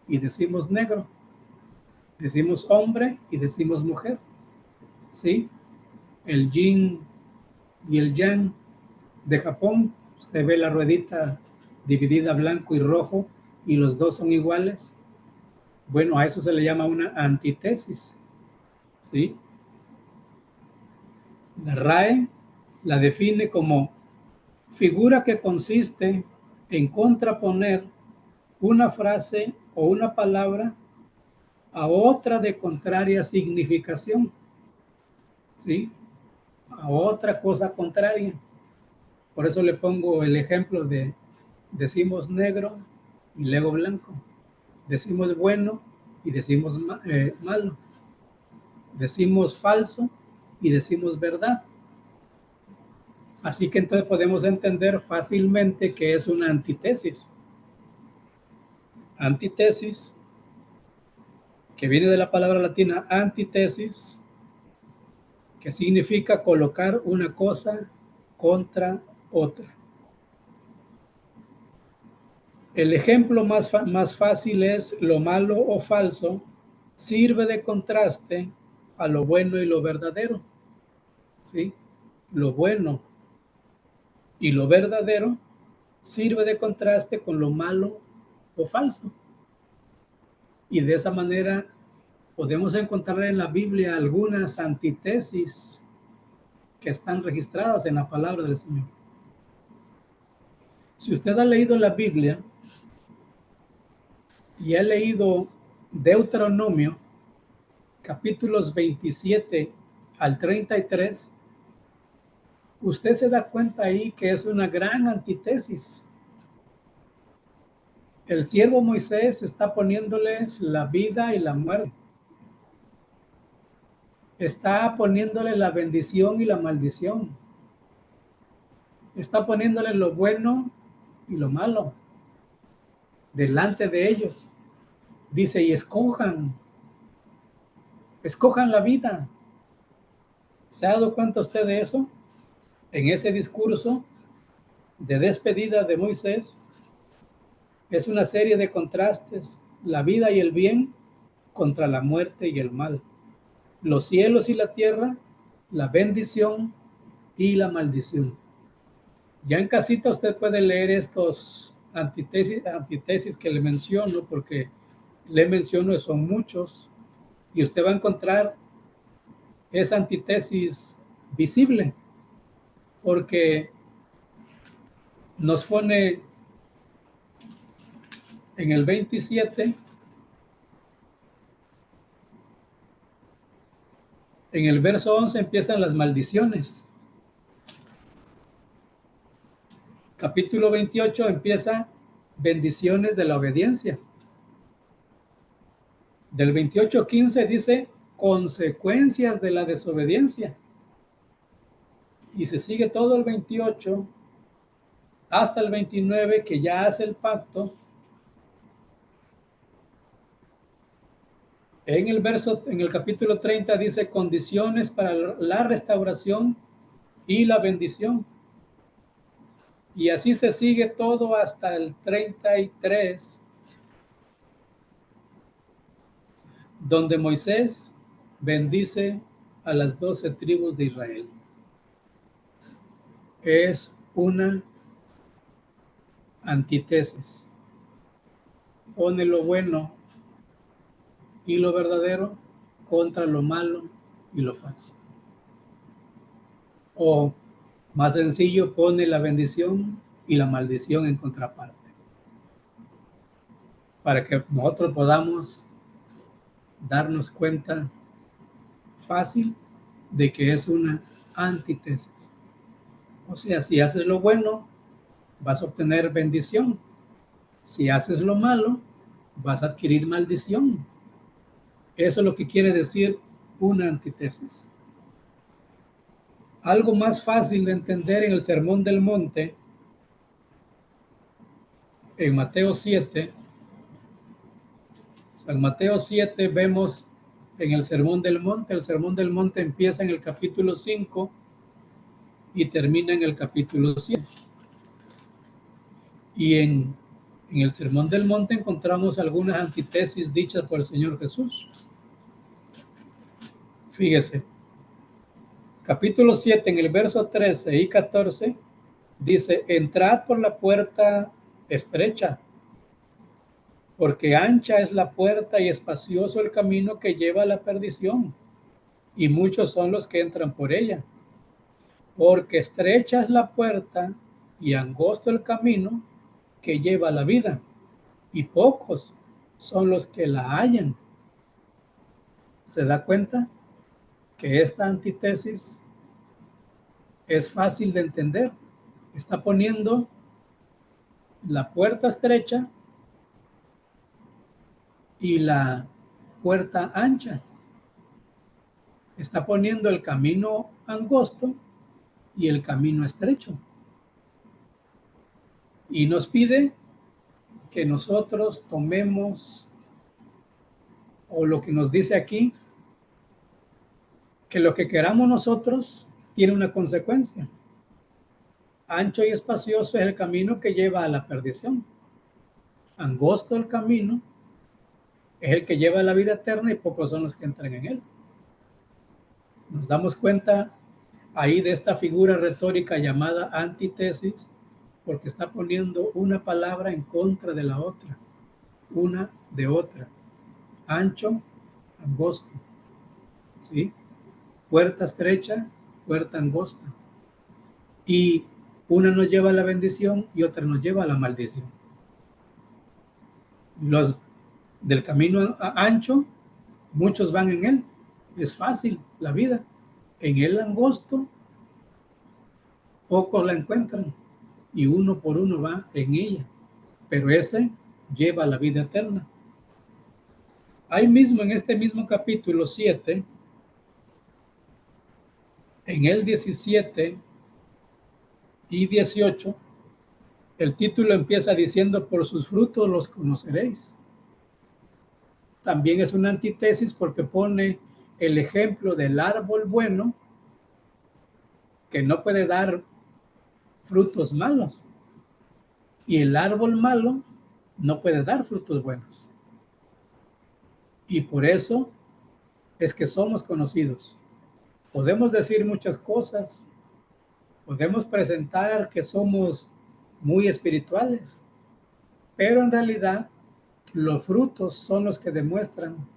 y decimos negro. Decimos hombre y decimos mujer. ¿Sí? El yin y el yang de Japón. Usted ve la ruedita dividida blanco y rojo y los dos son iguales. Bueno, a eso se le llama una antítesis. ¿Sí? La RAE la define como figura que consiste en contraponer una frase o una palabra a otra de contraria significación, ¿sí? A otra cosa contraria. Por eso le pongo el ejemplo de decimos negro y luego blanco. Decimos bueno y decimos malo. Decimos falso y decimos verdad. Así que entonces podemos entender fácilmente que es una antítesis. Antítesis, que viene de la palabra latina antítesis, que significa colocar una cosa contra otra. El ejemplo más fácil es lo malo o falso sirve de contraste a lo bueno y lo verdadero. ¿Sí? Lo bueno y lo verdadero sirve de contraste con lo malo o falso. Y de esa manera podemos encontrar en la Biblia algunas antítesis que están registradas en la palabra del Señor. Si usted ha leído la Biblia y ha leído Deuteronomio, capítulos 27 al 33, usted se da cuenta ahí que es una gran antítesis. El siervo Moisés está poniéndoles la vida y la muerte. Está poniéndole la bendición y la maldición. Está poniéndole lo bueno y lo malo delante de ellos. Dice, y escojan la vida. ¿Se ha dado cuenta usted de eso? En ese discurso de despedida de Moisés, es una serie de contrastes, la vida y el bien contra la muerte y el mal, los cielos y la tierra, la bendición y la maldición. Ya en casita usted puede leer estos antítesis que le menciono, porque le menciono son muchos, y usted va a encontrar esa antítesis visible, porque nos pone en el 27, en el verso 11 empiezan las maldiciones. Capítulo 28 empieza bendiciones de la obediencia. Del 28:15 dice consecuencias de la desobediencia. Y se sigue todo el 28 hasta el 29, que ya hace el pacto En el capítulo 30 dice condiciones para la restauración y la bendición. Y así se sigue todo hasta el 33, donde Moisés bendice a las 12 tribus de Israel. Es una antítesis. Pone lo bueno y lo verdadero contra lo malo y lo falso. O más sencillo, pone la bendición y la maldición en contraparte. Para que nosotros podamos darnos cuenta fácil de que es una antítesis. O sea, si haces lo bueno, vas a obtener bendición. Si haces lo malo, vas a adquirir maldición. Eso es lo que quiere decir una antítesis. Algo más fácil de entender en el Sermón del Monte, en Mateo 7. En Mateo 7 vemos en el Sermón del Monte empieza en el capítulo 5 y termina en el capítulo 7. Y en el Sermón del Monte encontramos algunas antítesis dichas por el Señor Jesús. Fíjese, capítulo 7, en el verso 13 y 14, dice, entrad por la puerta estrecha, porque ancha es la puerta y espacioso el camino que lleva a la perdición, y muchos son los que entran por ella. Porque estrecha es la puerta y angosto el camino que lleva a la vida, y pocos son los que la hallan. ¿Se da cuenta que esta antítesis es fácil de entender? Está poniendo la puerta estrecha y la puerta ancha. Está poniendo el camino angosto y el camino estrecho. Y nos pide que nosotros tomemos, o lo que nos dice aquí, que lo que queramos nosotros tiene una consecuencia. Ancho y espacioso es el camino que lleva a la perdición. Angosto el camino es el que lleva a la vida eterna y pocos son los que entran en él. Nos damos cuenta ahí de esta figura retórica llamada antítesis, porque está poniendo una palabra en contra de la otra, una de otra. Ancho, angosto, ¿sí? Puerta estrecha, puerta angosta. Y una nos lleva a la bendición y otra nos lleva a la maldición. Los del camino ancho, muchos van en él. Es fácil la vida. En el angosto, pocos la encuentran y uno por uno va en ella. Pero ese lleva a la vida eterna. Ahí mismo, en este mismo capítulo 7, en el 17 y 18, el título empieza diciendo, por sus frutos los conoceréis. También es una antítesis porque pone el ejemplo del árbol bueno que no puede dar frutos malos y el árbol malo no puede dar frutos buenos. Y por eso es que somos conocidos. Podemos decir muchas cosas, podemos presentar que somos muy espirituales, pero en realidad los frutos son los que demuestran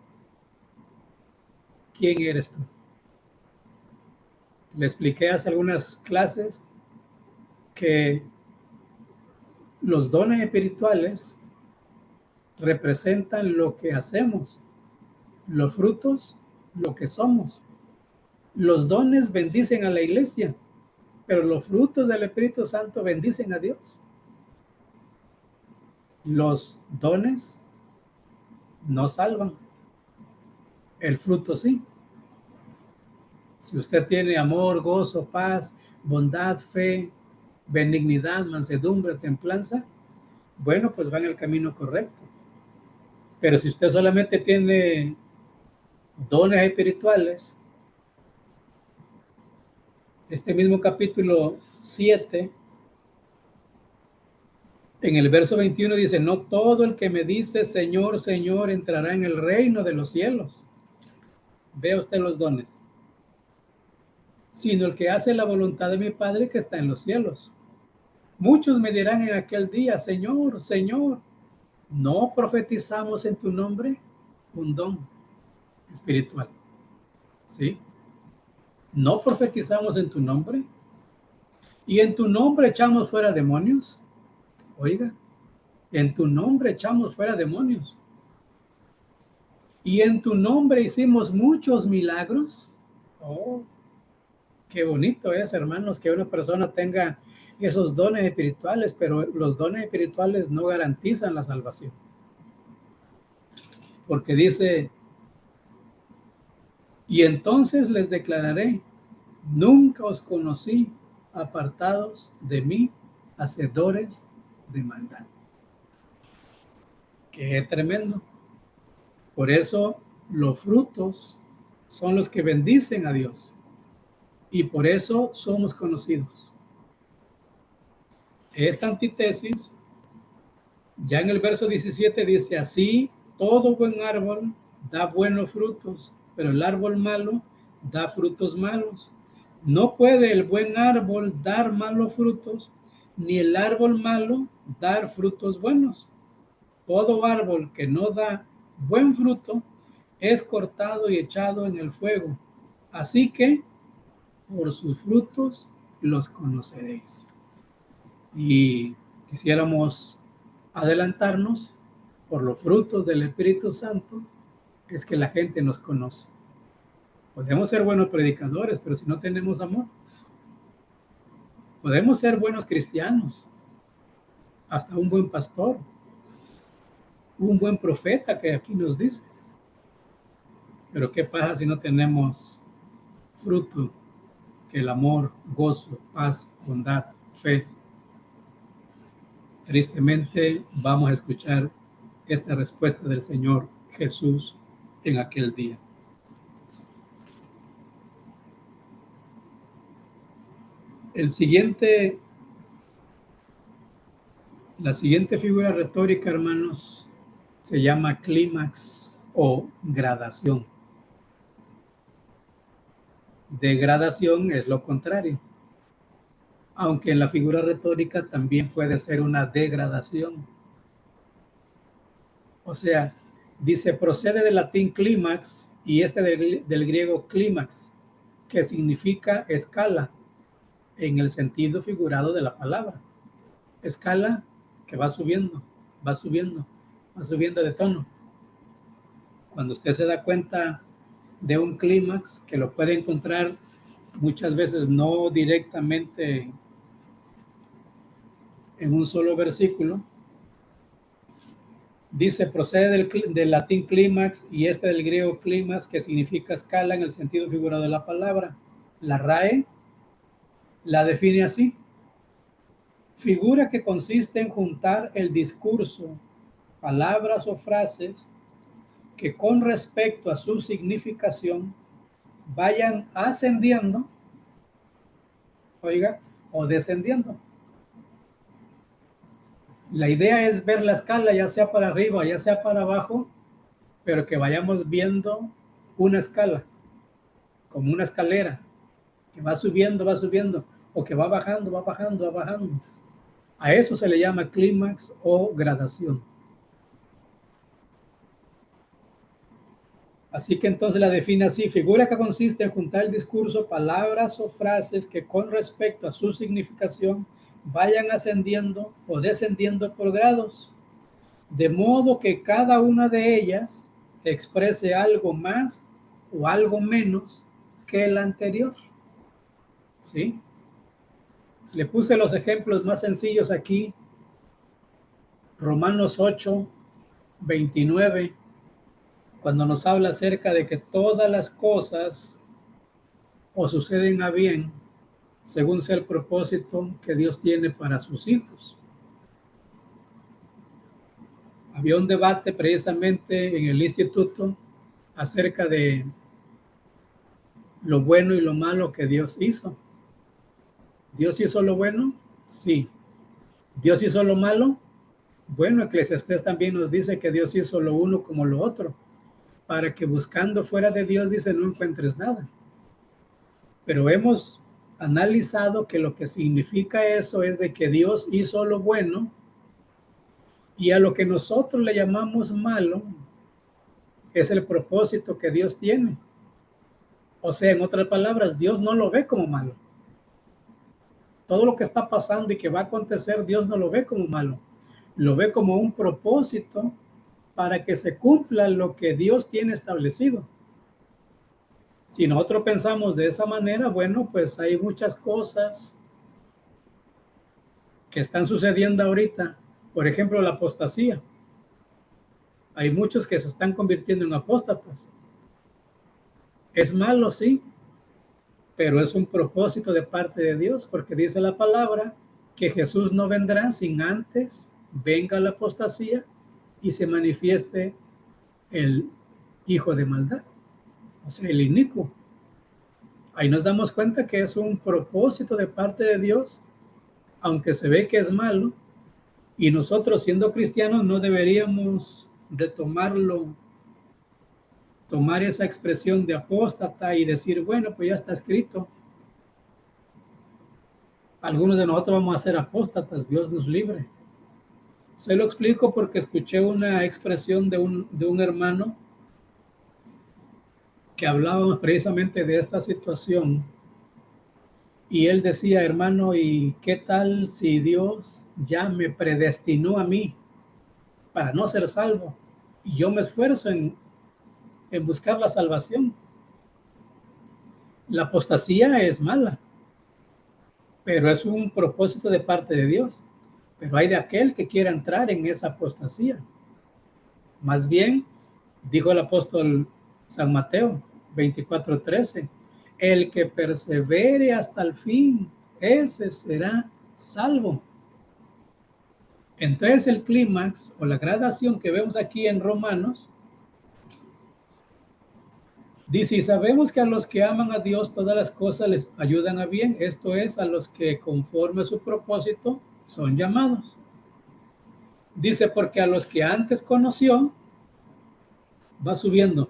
quién eres tú. Le expliqué hace algunas clases que los dones espirituales representan lo que hacemos, los frutos, lo que somos. Los dones bendicen a la iglesia, pero los frutos del Espíritu Santo bendicen a Dios. Los dones no salvan, el fruto sí. Si usted tiene amor, gozo, paz, bondad, fe, benignidad, mansedumbre, templanza, bueno, pues va en el camino correcto. Pero si usted solamente tiene dones espirituales. Este mismo capítulo 7, en el verso 21 dice, no todo el que me dice Señor, Señor entrará en el reino de los cielos. Vea usted los dones. Sino el que hace la voluntad de mi Padre que está en los cielos. Muchos me dirán en aquel día, Señor, Señor, ¿no profetizamos en tu nombre? Un don espiritual. ¿Sí? ¿No profetizamos en tu nombre? ¿Y en tu nombre echamos fuera demonios? Oiga, en tu nombre echamos fuera demonios. ¿Y en tu nombre hicimos muchos milagros? Oh, qué bonito es, hermanos, que una persona tenga esos dones espirituales, pero los dones espirituales no garantizan la salvación. Porque dice, y entonces les declararé, nunca os conocí, apartados de mí, hacedores de maldad. Qué tremendo. Por eso los frutos son los que bendicen a Dios. Y por eso somos conocidos. Esta antítesis, ya en el verso 17 dice, así todo buen árbol da buenos frutos, pero el árbol malo da frutos malos. No puede el buen árbol dar malos frutos, ni el árbol malo dar frutos buenos. Todo árbol que no da buen fruto es cortado y echado en el fuego. Así que por sus frutos los conoceréis. Y quisiéramos adelantarnos, por los frutos del Espíritu Santo, es que la gente nos conoce. Podemos ser buenos predicadores, pero si no tenemos amor, podemos ser buenos cristianos, hasta un buen pastor, un buen profeta que aquí nos dice. Pero ¿qué pasa si no tenemos fruto? Que el amor, gozo, paz, bondad, fe. Tristemente vamos a escuchar esta respuesta del Señor Jesús en aquel día. La siguiente figura retórica, hermanos, se llama clímax o gradación. Degradación es lo contrario, aunque en la figura retórica también puede ser una degradación. O sea, dice, procede del latín clímax y del griego clímax, que significa escala en el sentido figurado de la palabra. Escala que va subiendo, va subiendo, va subiendo de tono. Cuando usted se da cuenta de un clímax, que lo puede encontrar muchas veces no directamente en un solo versículo, dice, procede del latín clímax y del griego clímax, que significa escala en el sentido figurado de la palabra. La RAE la define así: figura que consiste en juntar el discurso, palabras o frases que con respecto a su significación vayan ascendiendo, oiga, o descendiendo. La idea es ver la escala, ya sea para arriba, ya sea para abajo, pero que vayamos viendo una escala, como una escalera, que va subiendo, o que va bajando, va bajando, va bajando. A eso se le llama clímax o gradación. Así que entonces la define así: figura que consiste en juntar el discurso, palabras o frases que con respecto a su significación vayan ascendiendo o descendiendo por grados, de modo que cada una de ellas exprese algo más o algo menos que el anterior. ¿Sí? Le puse los ejemplos más sencillos aquí. Romanos 8, 29, cuando nos habla acerca de que todas las cosas o suceden a bien según sea el propósito que Dios tiene para sus hijos. Había un debate precisamente en el instituto acerca de lo bueno y lo malo que Dios hizo. ¿Dios hizo lo bueno? Sí. ¿Dios hizo lo malo? Bueno, Eclesiastés también nos dice que Dios hizo lo uno como lo otro, para que buscando fuera de Dios, dice, no encuentres nada. Pero hemos analizado que lo que significa eso es de que Dios hizo lo bueno y a lo que nosotros le llamamos malo es el propósito que Dios tiene. O sea, en otras palabras, Dios no lo ve como malo. Todo lo que está pasando y que va a acontecer, Dios no lo ve como malo. Lo ve como un propósito para que se cumpla lo que Dios tiene establecido. Si nosotros pensamos de esa manera, bueno, pues hay muchas cosas que están sucediendo ahorita. Por ejemplo, la apostasía. Hay muchos que se están convirtiendo en apóstatas. Es malo, sí, pero es un propósito de parte de Dios, porque dice la palabra que Jesús no vendrá sin antes venga la apostasía y se manifieste el hijo de maldad, o sea, el inicuo. Ahí nos damos cuenta que es un propósito de parte de Dios, aunque se ve que es malo, y nosotros siendo cristianos no deberíamos de tomar esa expresión de apóstata y decir, bueno, pues ya está escrito. Algunos de nosotros vamos a ser apóstatas, Dios nos libre. Se lo explico porque escuché una expresión de un hermano que hablaba precisamente de esta situación. Y él decía, hermano, ¿y qué tal si Dios ya me predestinó a mí para no ser salvo? Y yo me esfuerzo en buscar la salvación. La apostasía es mala, pero es un propósito de parte de Dios. Pero hay de aquel que quiera entrar en esa apostasía. Más bien, dijo el apóstol San Mateo 24:13, el que persevere hasta el fin, ese será salvo. Entonces el clímax o la gradación que vemos aquí en Romanos dice, y sabemos que a los que aman a Dios todas las cosas les ayudan a bien, esto es, a los que conforme a su propósito son llamados. Dice, porque a los que antes conoció, va subiendo,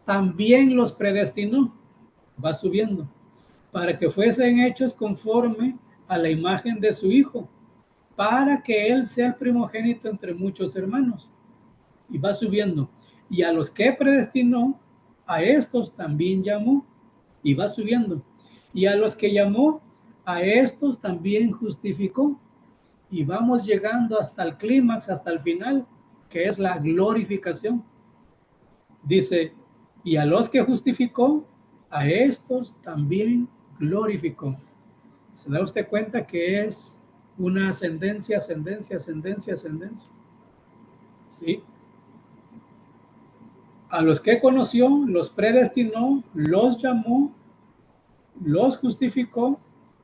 también los predestinó, va subiendo, para que fuesen hechos conforme a la imagen de su Hijo, para que Él sea el primogénito entre muchos hermanos. Y va subiendo. Y a los que predestinó, a estos también llamó. Y va subiendo. Y a los que llamó, a estos también justificó. Y vamos llegando hasta el clímax, hasta el final, que es la glorificación. Dice, y a los que justificó, a estos también glorificó. ¿Se da usted cuenta que es una ascendencia, ascendencia, ascendencia, ascendencia? ¿Sí? A los que conoció, los predestinó, los llamó, los justificó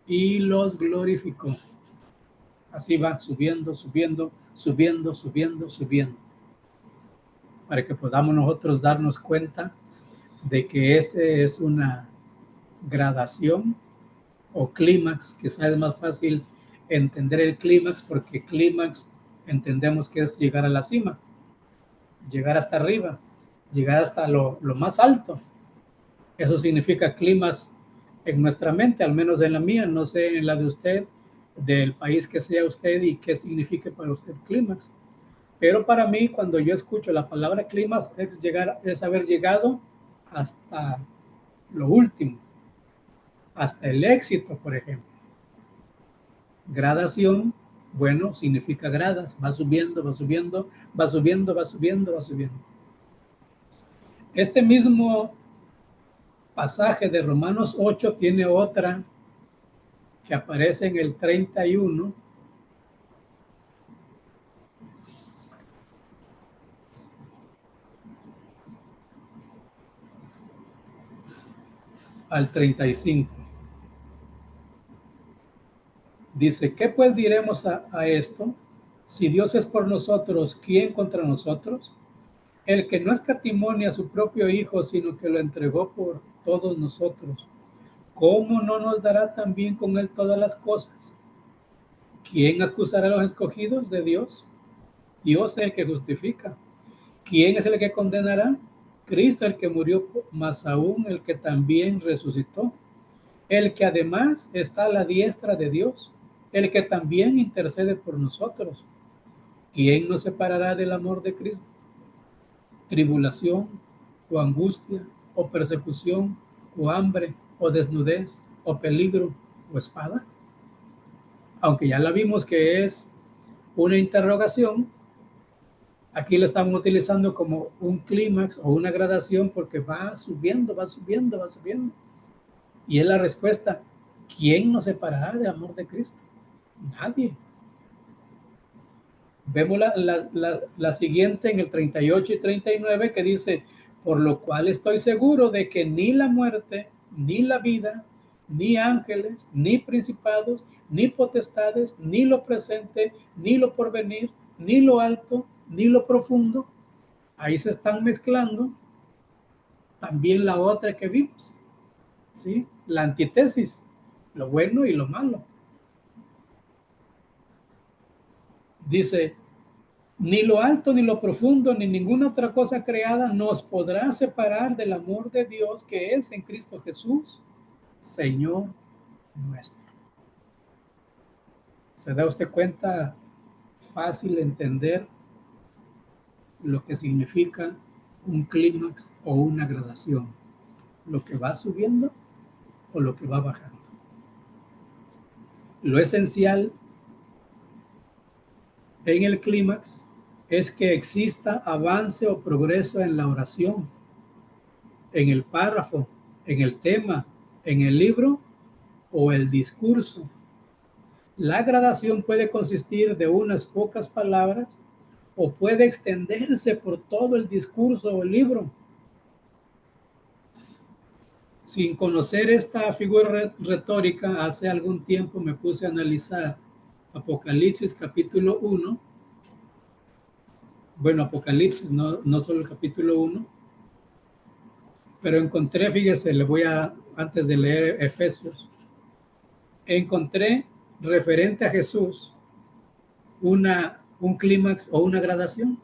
y los glorificó. Así va subiendo, subiendo, subiendo, subiendo, subiendo. Para que podamos nosotros darnos cuenta de que ese es una gradación o clímax. Quizás es más fácil entender el clímax porque clímax entendemos que es llegar a la cima, llegar hasta arriba, llegar hasta lo más alto. Eso significa clímax en nuestra mente, al menos en la mía, no sé en la de usted, del país que sea usted y qué significa para usted clímax. Pero para mí, cuando yo escucho la palabra clímax, es haber llegado hasta lo último, hasta el éxito, por ejemplo. Gradación, bueno, significa gradas, va subiendo, va subiendo, va subiendo, va subiendo, va subiendo. Este mismo pasaje de Romanos 8 tiene otra que aparece en el 31 al 35. Dice, ¿qué pues diremos a esto? Si Dios es por nosotros, ¿quién contra nosotros? el que no escatimó ni a su propio Hijo, sino que lo entregó por todos nosotros, ¿cómo no nos dará también con él todas las cosas? ¿Quién acusará a los escogidos de Dios? Dios es el que justifica. ¿Quién es el que condenará? Cristo el que murió, más aún el que también resucitó, el que además está a la diestra de Dios, el que también intercede por nosotros. ¿Quién nos separará del amor de Cristo? ¿Tribulación, o angustia, o persecución, o hambre, o desnudez, o peligro, o espada? Aunque ya la vimos que es una interrogación, aquí lo estamos utilizando como un clímax o una gradación porque va subiendo, va subiendo, va subiendo. Y es la respuesta: ¿quién nos separará del amor de Cristo? Nadie. Vemos la siguiente en el 38 y 39 que dice: por lo cual estoy seguro de que ni la muerte, ni la vida, ni ángeles, ni principados, ni potestades, ni lo presente, ni lo porvenir, ni lo alto, ni lo profundo. Ahí se están mezclando también la otra que vimos, ¿sí? La antítesis, lo bueno y lo malo. Dice: ni lo alto, ni lo profundo, ni ninguna otra cosa creada nos podrá separar del amor de Dios que es en Cristo Jesús, Señor nuestro. ¿Se da usted cuenta? Fácil entender lo que significa un clímax o una gradación, lo que va subiendo o lo que va bajando. Lo esencial en el clímax es que exista avance o progreso en la oración, en el párrafo, en el tema, en el libro o el discurso. La gradación puede consistir de unas pocas palabras o puede extenderse por todo el discurso o el libro. Sin conocer esta figura retórica, hace algún tiempo me puse a analizar Apocalipsis capítulo 1. Bueno, Apocalipsis, no solo el capítulo 1, pero encontré, fíjese, antes de leer Efesios, encontré referente a Jesús un clímax o una gradación.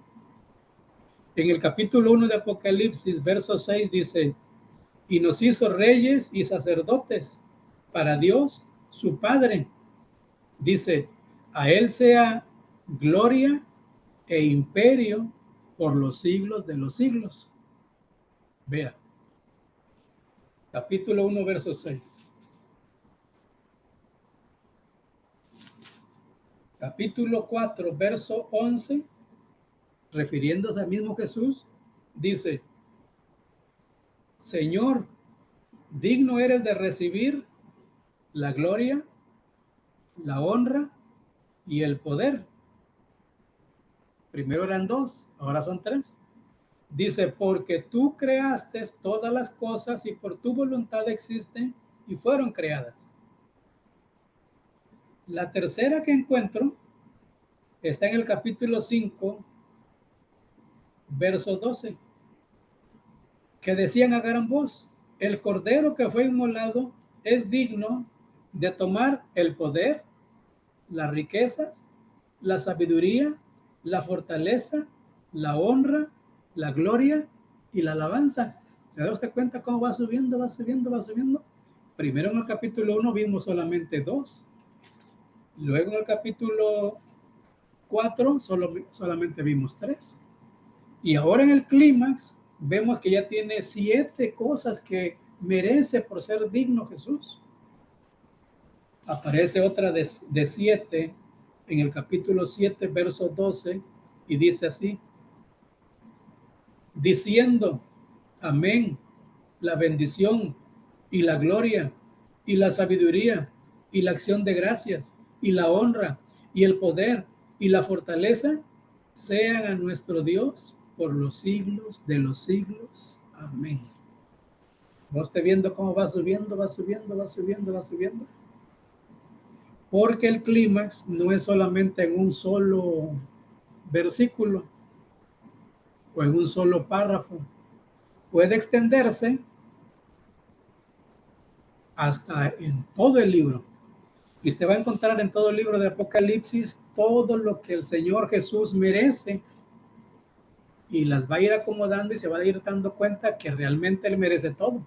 En el capítulo 1 de Apocalipsis, verso 6 dice: y nos hizo reyes y sacerdotes para Dios, su Padre. Dice: a él sea gloria e imperio por los siglos de los siglos. Vea, capítulo 1, verso 6. Capítulo 4, verso 11, refiriéndose al mismo Jesús, dice: Señor, digno eres de recibir la gloria, la honra y el poder. Primero eran dos, ahora son tres. Dice: porque tú creaste todas las cosas y por tu voluntad existen y fueron creadas. La tercera que encuentro está en el capítulo 5, verso 12, que decían a gran voz: el cordero que fue inmolado es digno de tomar el poder, las riquezas, la sabiduría, la fortaleza, la honra, la gloria y la alabanza. ¿Se da usted cuenta cómo va subiendo, va subiendo, va subiendo? Primero en el capítulo 1 vimos solamente 2. Luego en el capítulo 4 solamente vimos 3. Y ahora en el clímax vemos que ya tiene 7 cosas que merece por ser digno Jesús. Aparece otra de 7 en el capítulo 7, verso 12, y dice así: diciendo: amén, la bendición y la gloria y la sabiduría y la acción de gracias y la honra y el poder y la fortaleza sean a nuestro Dios por los siglos de los siglos. Amén. ¿Va usted viendo cómo va subiendo, va subiendo, va subiendo, va subiendo? Porque el clímax no es solamente en un solo versículo. o en un solo párrafo. Puede extenderse hasta en todo el libro. Y usted va a encontrar en todo el libro de Apocalipsis todo lo que el Señor Jesús merece, y las va a ir acomodando y se va a ir dando cuenta que realmente Él merece todo.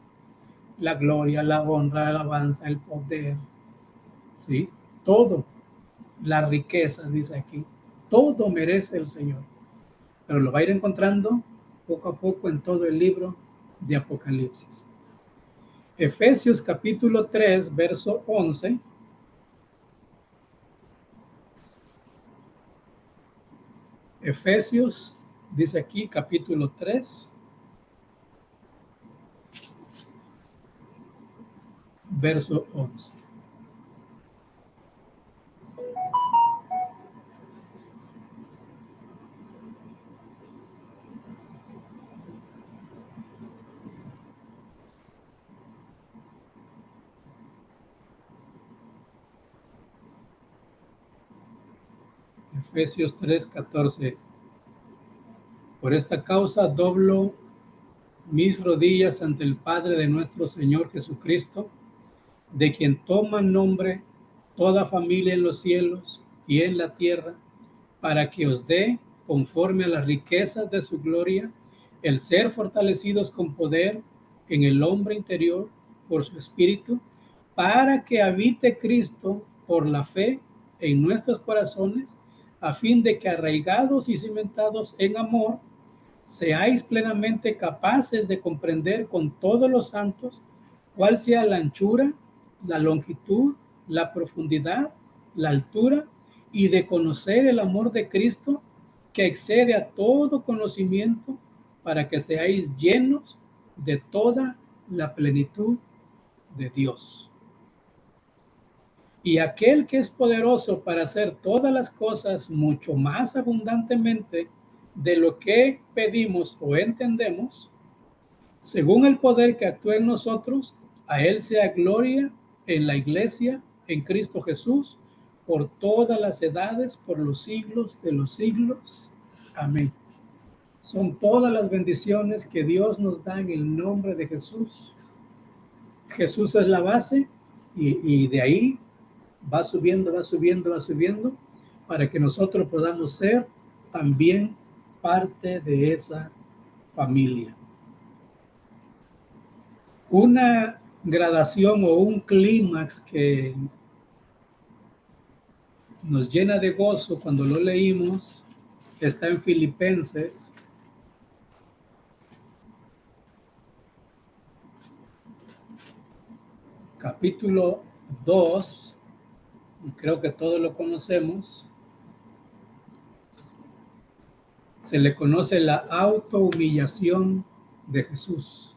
La gloria, la honra, la alabanza, el poder, ¿sí? Todo. Las riquezas, dice aquí. Todo merece el Señor. Pero lo va a ir encontrando poco a poco en todo el libro de Apocalipsis. Efesios capítulo 3, verso 11. Efesios, dice aquí, capítulo 3, verso 11. Efesios 3, 14. Por esta causa doblo mis rodillas ante el Padre de nuestro Señor Jesucristo, de quien toma nombre toda familia en los cielos y en la tierra, para que os dé, conforme a las riquezas de su gloria, el ser fortalecidos con poder en el hombre interior por su espíritu, para que habite Cristo por la fe en nuestros corazones, a fin de que arraigados y cimentados en amor, seáis plenamente capaces de comprender con todos los santos cuál sea la anchura, la longitud, la profundidad, la altura, y de conocer el amor de Cristo, que excede a todo conocimiento, para que seáis llenos de toda la plenitud de Dios. Y aquel que es poderoso para hacer todas las cosas mucho más abundantemente de lo que pedimos o entendemos, según el poder que actúa en nosotros, a Él sea gloria en la iglesia, en Cristo Jesús, por todas las edades, por los siglos de los siglos. Amén. Son todas las bendiciones que Dios nos da en el nombre de Jesús. Jesús es la base, y de ahí va subiendo, va subiendo, va subiendo, para que nosotros podamos ser también parte de esa familia. Una gradación o un clímax que nos llena de gozo cuando lo leímos está en Filipenses capítulo 2, y creo que todos lo conocemos. Se le conoce la autohumillación de Jesús.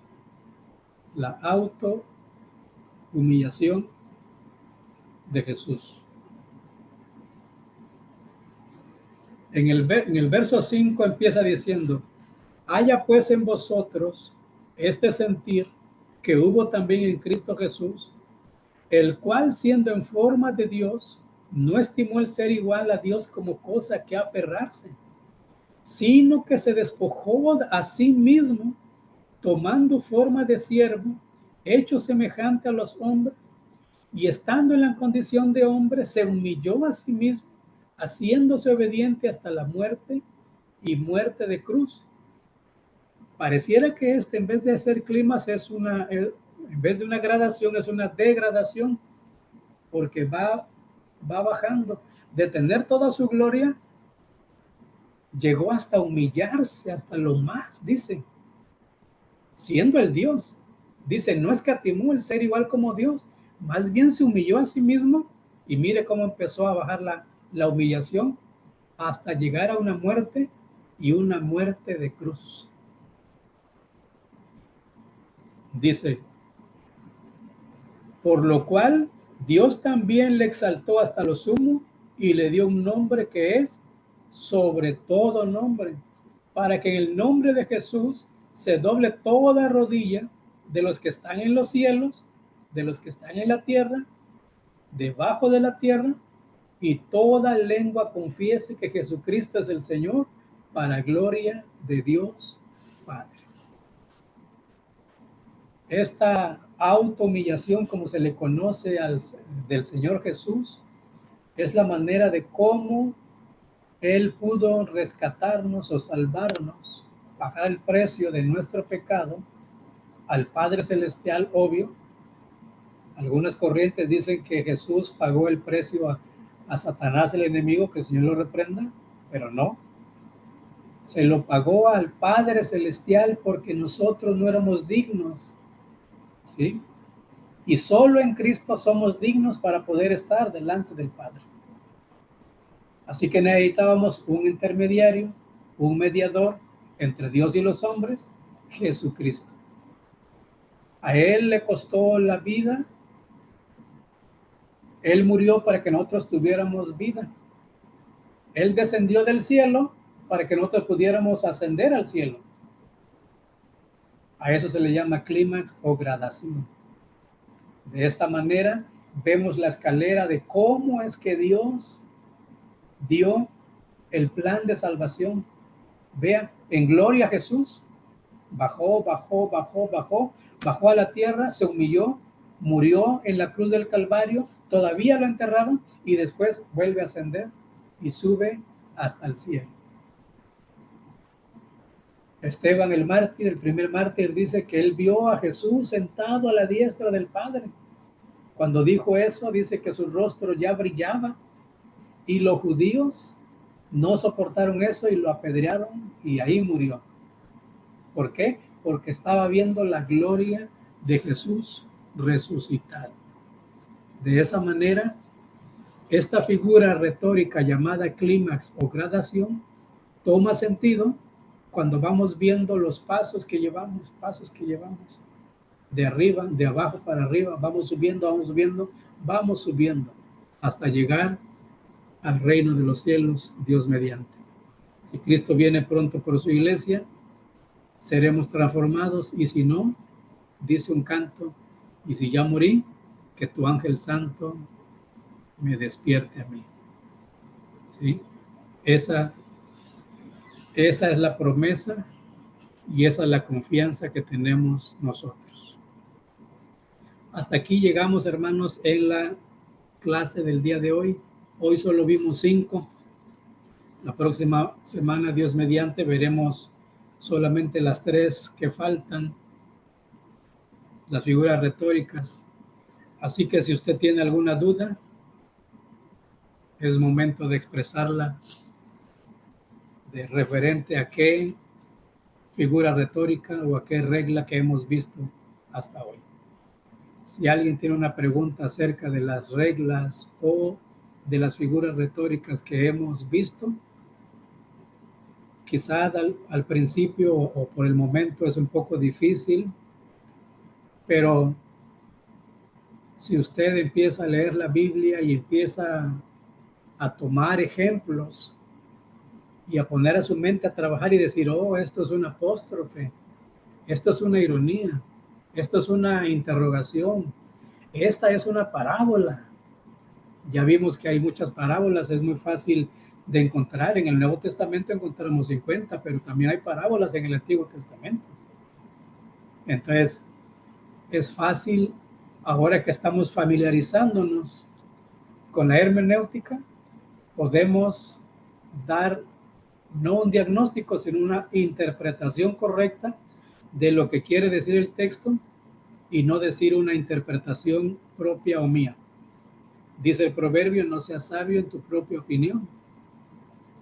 La autohumillación de Jesús. En el verso 5 empieza diciendo: haya pues en vosotros este sentir que hubo también en Cristo Jesús, el cual, siendo en forma de Dios, no estimó el ser igual a Dios como cosa que aferrarse, sino que se despojó a sí mismo, tomando forma de siervo, hecho semejante a los hombres, y estando en la condición de hombre, se humilló a sí mismo, haciéndose obediente hasta la muerte, y muerte de cruz. Pareciera que en vez de ser climas, en vez de una gradación, es una degradación, porque va bajando. De tener toda su gloria, llegó hasta humillarse, hasta lo más, dice, siendo el Dios. Dice, no escatimó el ser igual como Dios, más bien se humilló a sí mismo, y mire cómo empezó a bajar la humillación hasta llegar a una muerte, y una muerte de cruz. Dice, por lo cual Dios también le exaltó hasta lo sumo y le dio un nombre que es sobre todo nombre, para que en el nombre de Jesús se doble toda rodilla, de los que están en los cielos, de los que están en la tierra, debajo de la tierra, y toda lengua confiese que Jesucristo es el Señor, para gloria de Dios Padre. Esta autohumillación, como se le conoce del Señor Jesús, es la manera de cómo Él pudo rescatarnos o salvarnos, pagar el precio de nuestro pecado al Padre Celestial, obvio. Algunas corrientes dicen que Jesús pagó el precio a Satanás, el enemigo, que el Señor lo reprenda, pero no. Se lo pagó al Padre Celestial porque nosotros no éramos dignos, ¿sí? Y solo en Cristo somos dignos para poder estar delante del Padre. Así que necesitábamos un intermediario, un mediador entre Dios y los hombres, Jesucristo. A Él le costó la vida. Él murió para que nosotros tuviéramos vida. Él descendió del cielo para que nosotros pudiéramos ascender al cielo. A eso se le llama clímax o gradación. De esta manera vemos la escalera de cómo es que Dios dio el plan de salvación. Vea, en gloria Jesús bajó a la tierra, se humilló, murió en la cruz del Calvario, todavía lo enterraron y después vuelve a ascender y sube hasta el cielo. Esteban el mártir, el primer mártir, dice que él vio a Jesús sentado a la diestra del Padre. Cuando dijo eso, dice que su rostro ya brillaba y los judíos no soportaron eso y lo apedrearon y ahí murió. ¿Por qué? Porque estaba viendo la gloria de Jesús resucitado. De esa manera, esta figura retórica llamada clímax o gradación toma sentido cuando vamos viendo los pasos que llevamos, de arriba, de abajo para arriba, vamos subiendo hasta llegar al reino de los cielos, Dios mediante. Si Cristo viene pronto por su iglesia, seremos transformados, y si no, dice un canto, y si ya morí, que tu ángel santo me despierte a mí. ¿Sí? Esa es la promesa y esa es la confianza que tenemos nosotros. Hasta aquí llegamos, hermanos, en la clase del día de hoy. Hoy solo vimos 5. La próxima semana, Dios mediante, veremos solamente las 3 que faltan, las figuras retóricas. Así que si usted tiene alguna duda, es momento de expresarla de referente a qué figura retórica o a qué regla que hemos visto hasta hoy. Si alguien tiene una pregunta acerca de las reglas o de las figuras retóricas que hemos visto, quizá al principio o por el momento es un poco difícil, pero si usted empieza a leer la Biblia y empieza a tomar ejemplos y a poner a su mente a trabajar y decir, oh, esto es un apóstrofe, esto es una ironía, esto es una interrogación, esta es una parábola. Ya vimos que hay muchas parábolas, es muy fácil de encontrar. En el Nuevo Testamento encontramos 50, pero también hay parábolas en el Antiguo Testamento. Entonces, es fácil, ahora que estamos familiarizándonos con la hermenéutica, podemos dar no un diagnóstico, sino una interpretación correcta de lo que quiere decir el texto y no decir una interpretación propia o mía. Dice el proverbio, no seas sabio en tu propia opinión,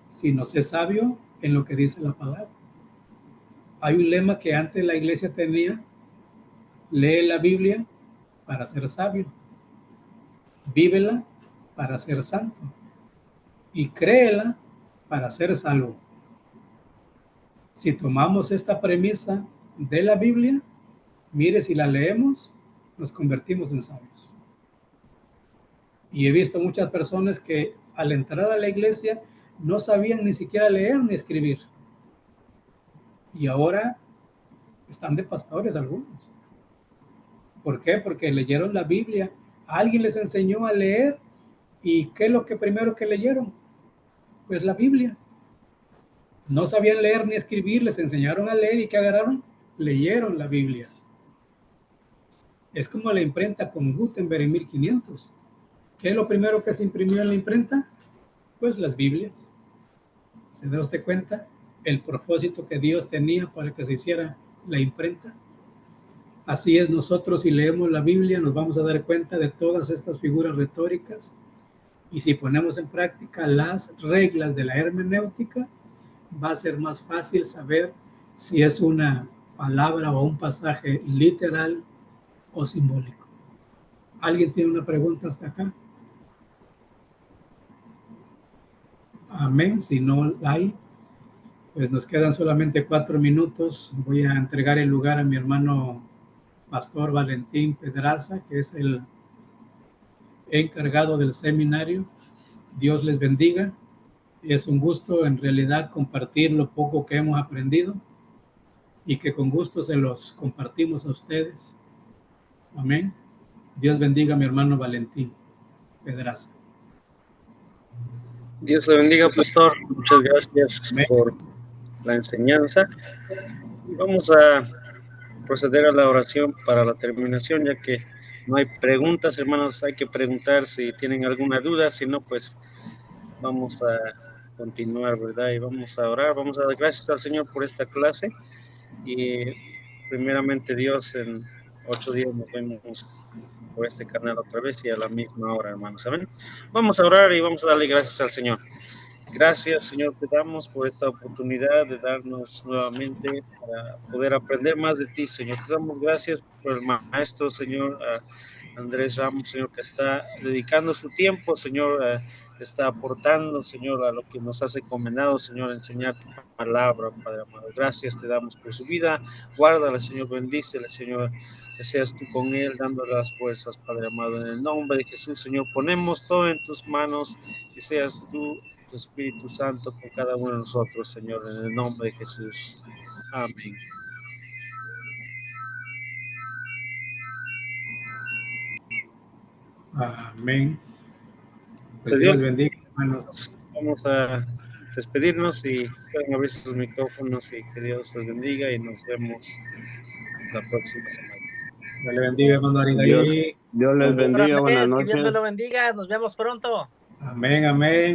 sino sé sabio en lo que dice la palabra. Hay un lema que antes la iglesia tenía: lee la Biblia para ser sabio, vívela para ser santo y créela para ser salvo. Si tomamos esta premisa de la Biblia, mire, si la leemos, nos convertimos en sabios. Y he visto muchas personas que al entrar a la iglesia no sabían ni siquiera leer ni escribir. Y ahora están de pastores algunos. ¿Por qué? Porque leyeron la Biblia. Alguien les enseñó a leer. ¿Y qué es lo que primero que leyeron? Pues la Biblia. No sabían leer ni escribir, les enseñaron a leer y ¿qué agarraron? Leyeron la Biblia. Es como la imprenta con Gutenberg en 1500. ¿Qué es lo primero que se imprimió en la imprenta? Pues las Biblias. ¿Se da usted cuenta el propósito que Dios tenía para que se hiciera la imprenta? Así es, nosotros si leemos la Biblia nos vamos a dar cuenta de todas estas figuras retóricas y si ponemos en práctica las reglas de la hermenéutica, va a ser más fácil saber si es una palabra o un pasaje literal o simbólico. ¿Alguien tiene una pregunta hasta acá? Amén. Si no hay, pues nos quedan solamente 4 minutos. Voy a entregar el lugar a mi hermano Pastor Valentín Pedraza, que es el encargado del seminario. Dios les bendiga. Es un gusto en realidad compartir lo poco que hemos aprendido y que con gusto se los compartimos a ustedes. Amén. Dios bendiga a mi hermano Valentín Pedraza. Dios le bendiga, pastor. Muchas gracias por la enseñanza. Vamos a proceder a la oración para la terminación, ya que no hay preguntas, hermanos. Hay que preguntar si tienen alguna duda. Si no, pues vamos a continuar, ¿verdad? Y vamos a orar. Vamos a dar gracias al Señor por esta clase. Y primeramente, Dios, en 8 días nos vemos por este canal otra vez y a la misma hora, hermanos. Amén. Vamos a orar y vamos a darle gracias al Señor. Gracias, Señor, te damos por esta oportunidad de darnos nuevamente para poder aprender más de ti, Señor. Te damos gracias por el maestro, Señor, Andrés Ramos, Señor, que está dedicando su tiempo, Señor, que está aportando, Señor, a lo que nos has encomendado, Señor, enseñar tu palabra, Padre amado. Gracias te damos por su vida. Guárdala, Señor, bendícele, Señor, que seas tú con él, dándole las fuerzas, Padre amado. En el nombre de Jesús, Señor, ponemos todo en tus manos, que seas tú, tu Espíritu Santo, con cada uno de nosotros, Señor, en el nombre de Jesús. Amén. Amén. Pues Dios bendiga, hermanos. Vamos a despedirnos y pueden abrir sus micrófonos y que Dios los bendiga y nos vemos la próxima semana. Dios le bendiga, hermano Aridaí. Dios les bendiga, buenas Que Dios me noches. lo bendiga, nos vemos pronto. Amén, amén.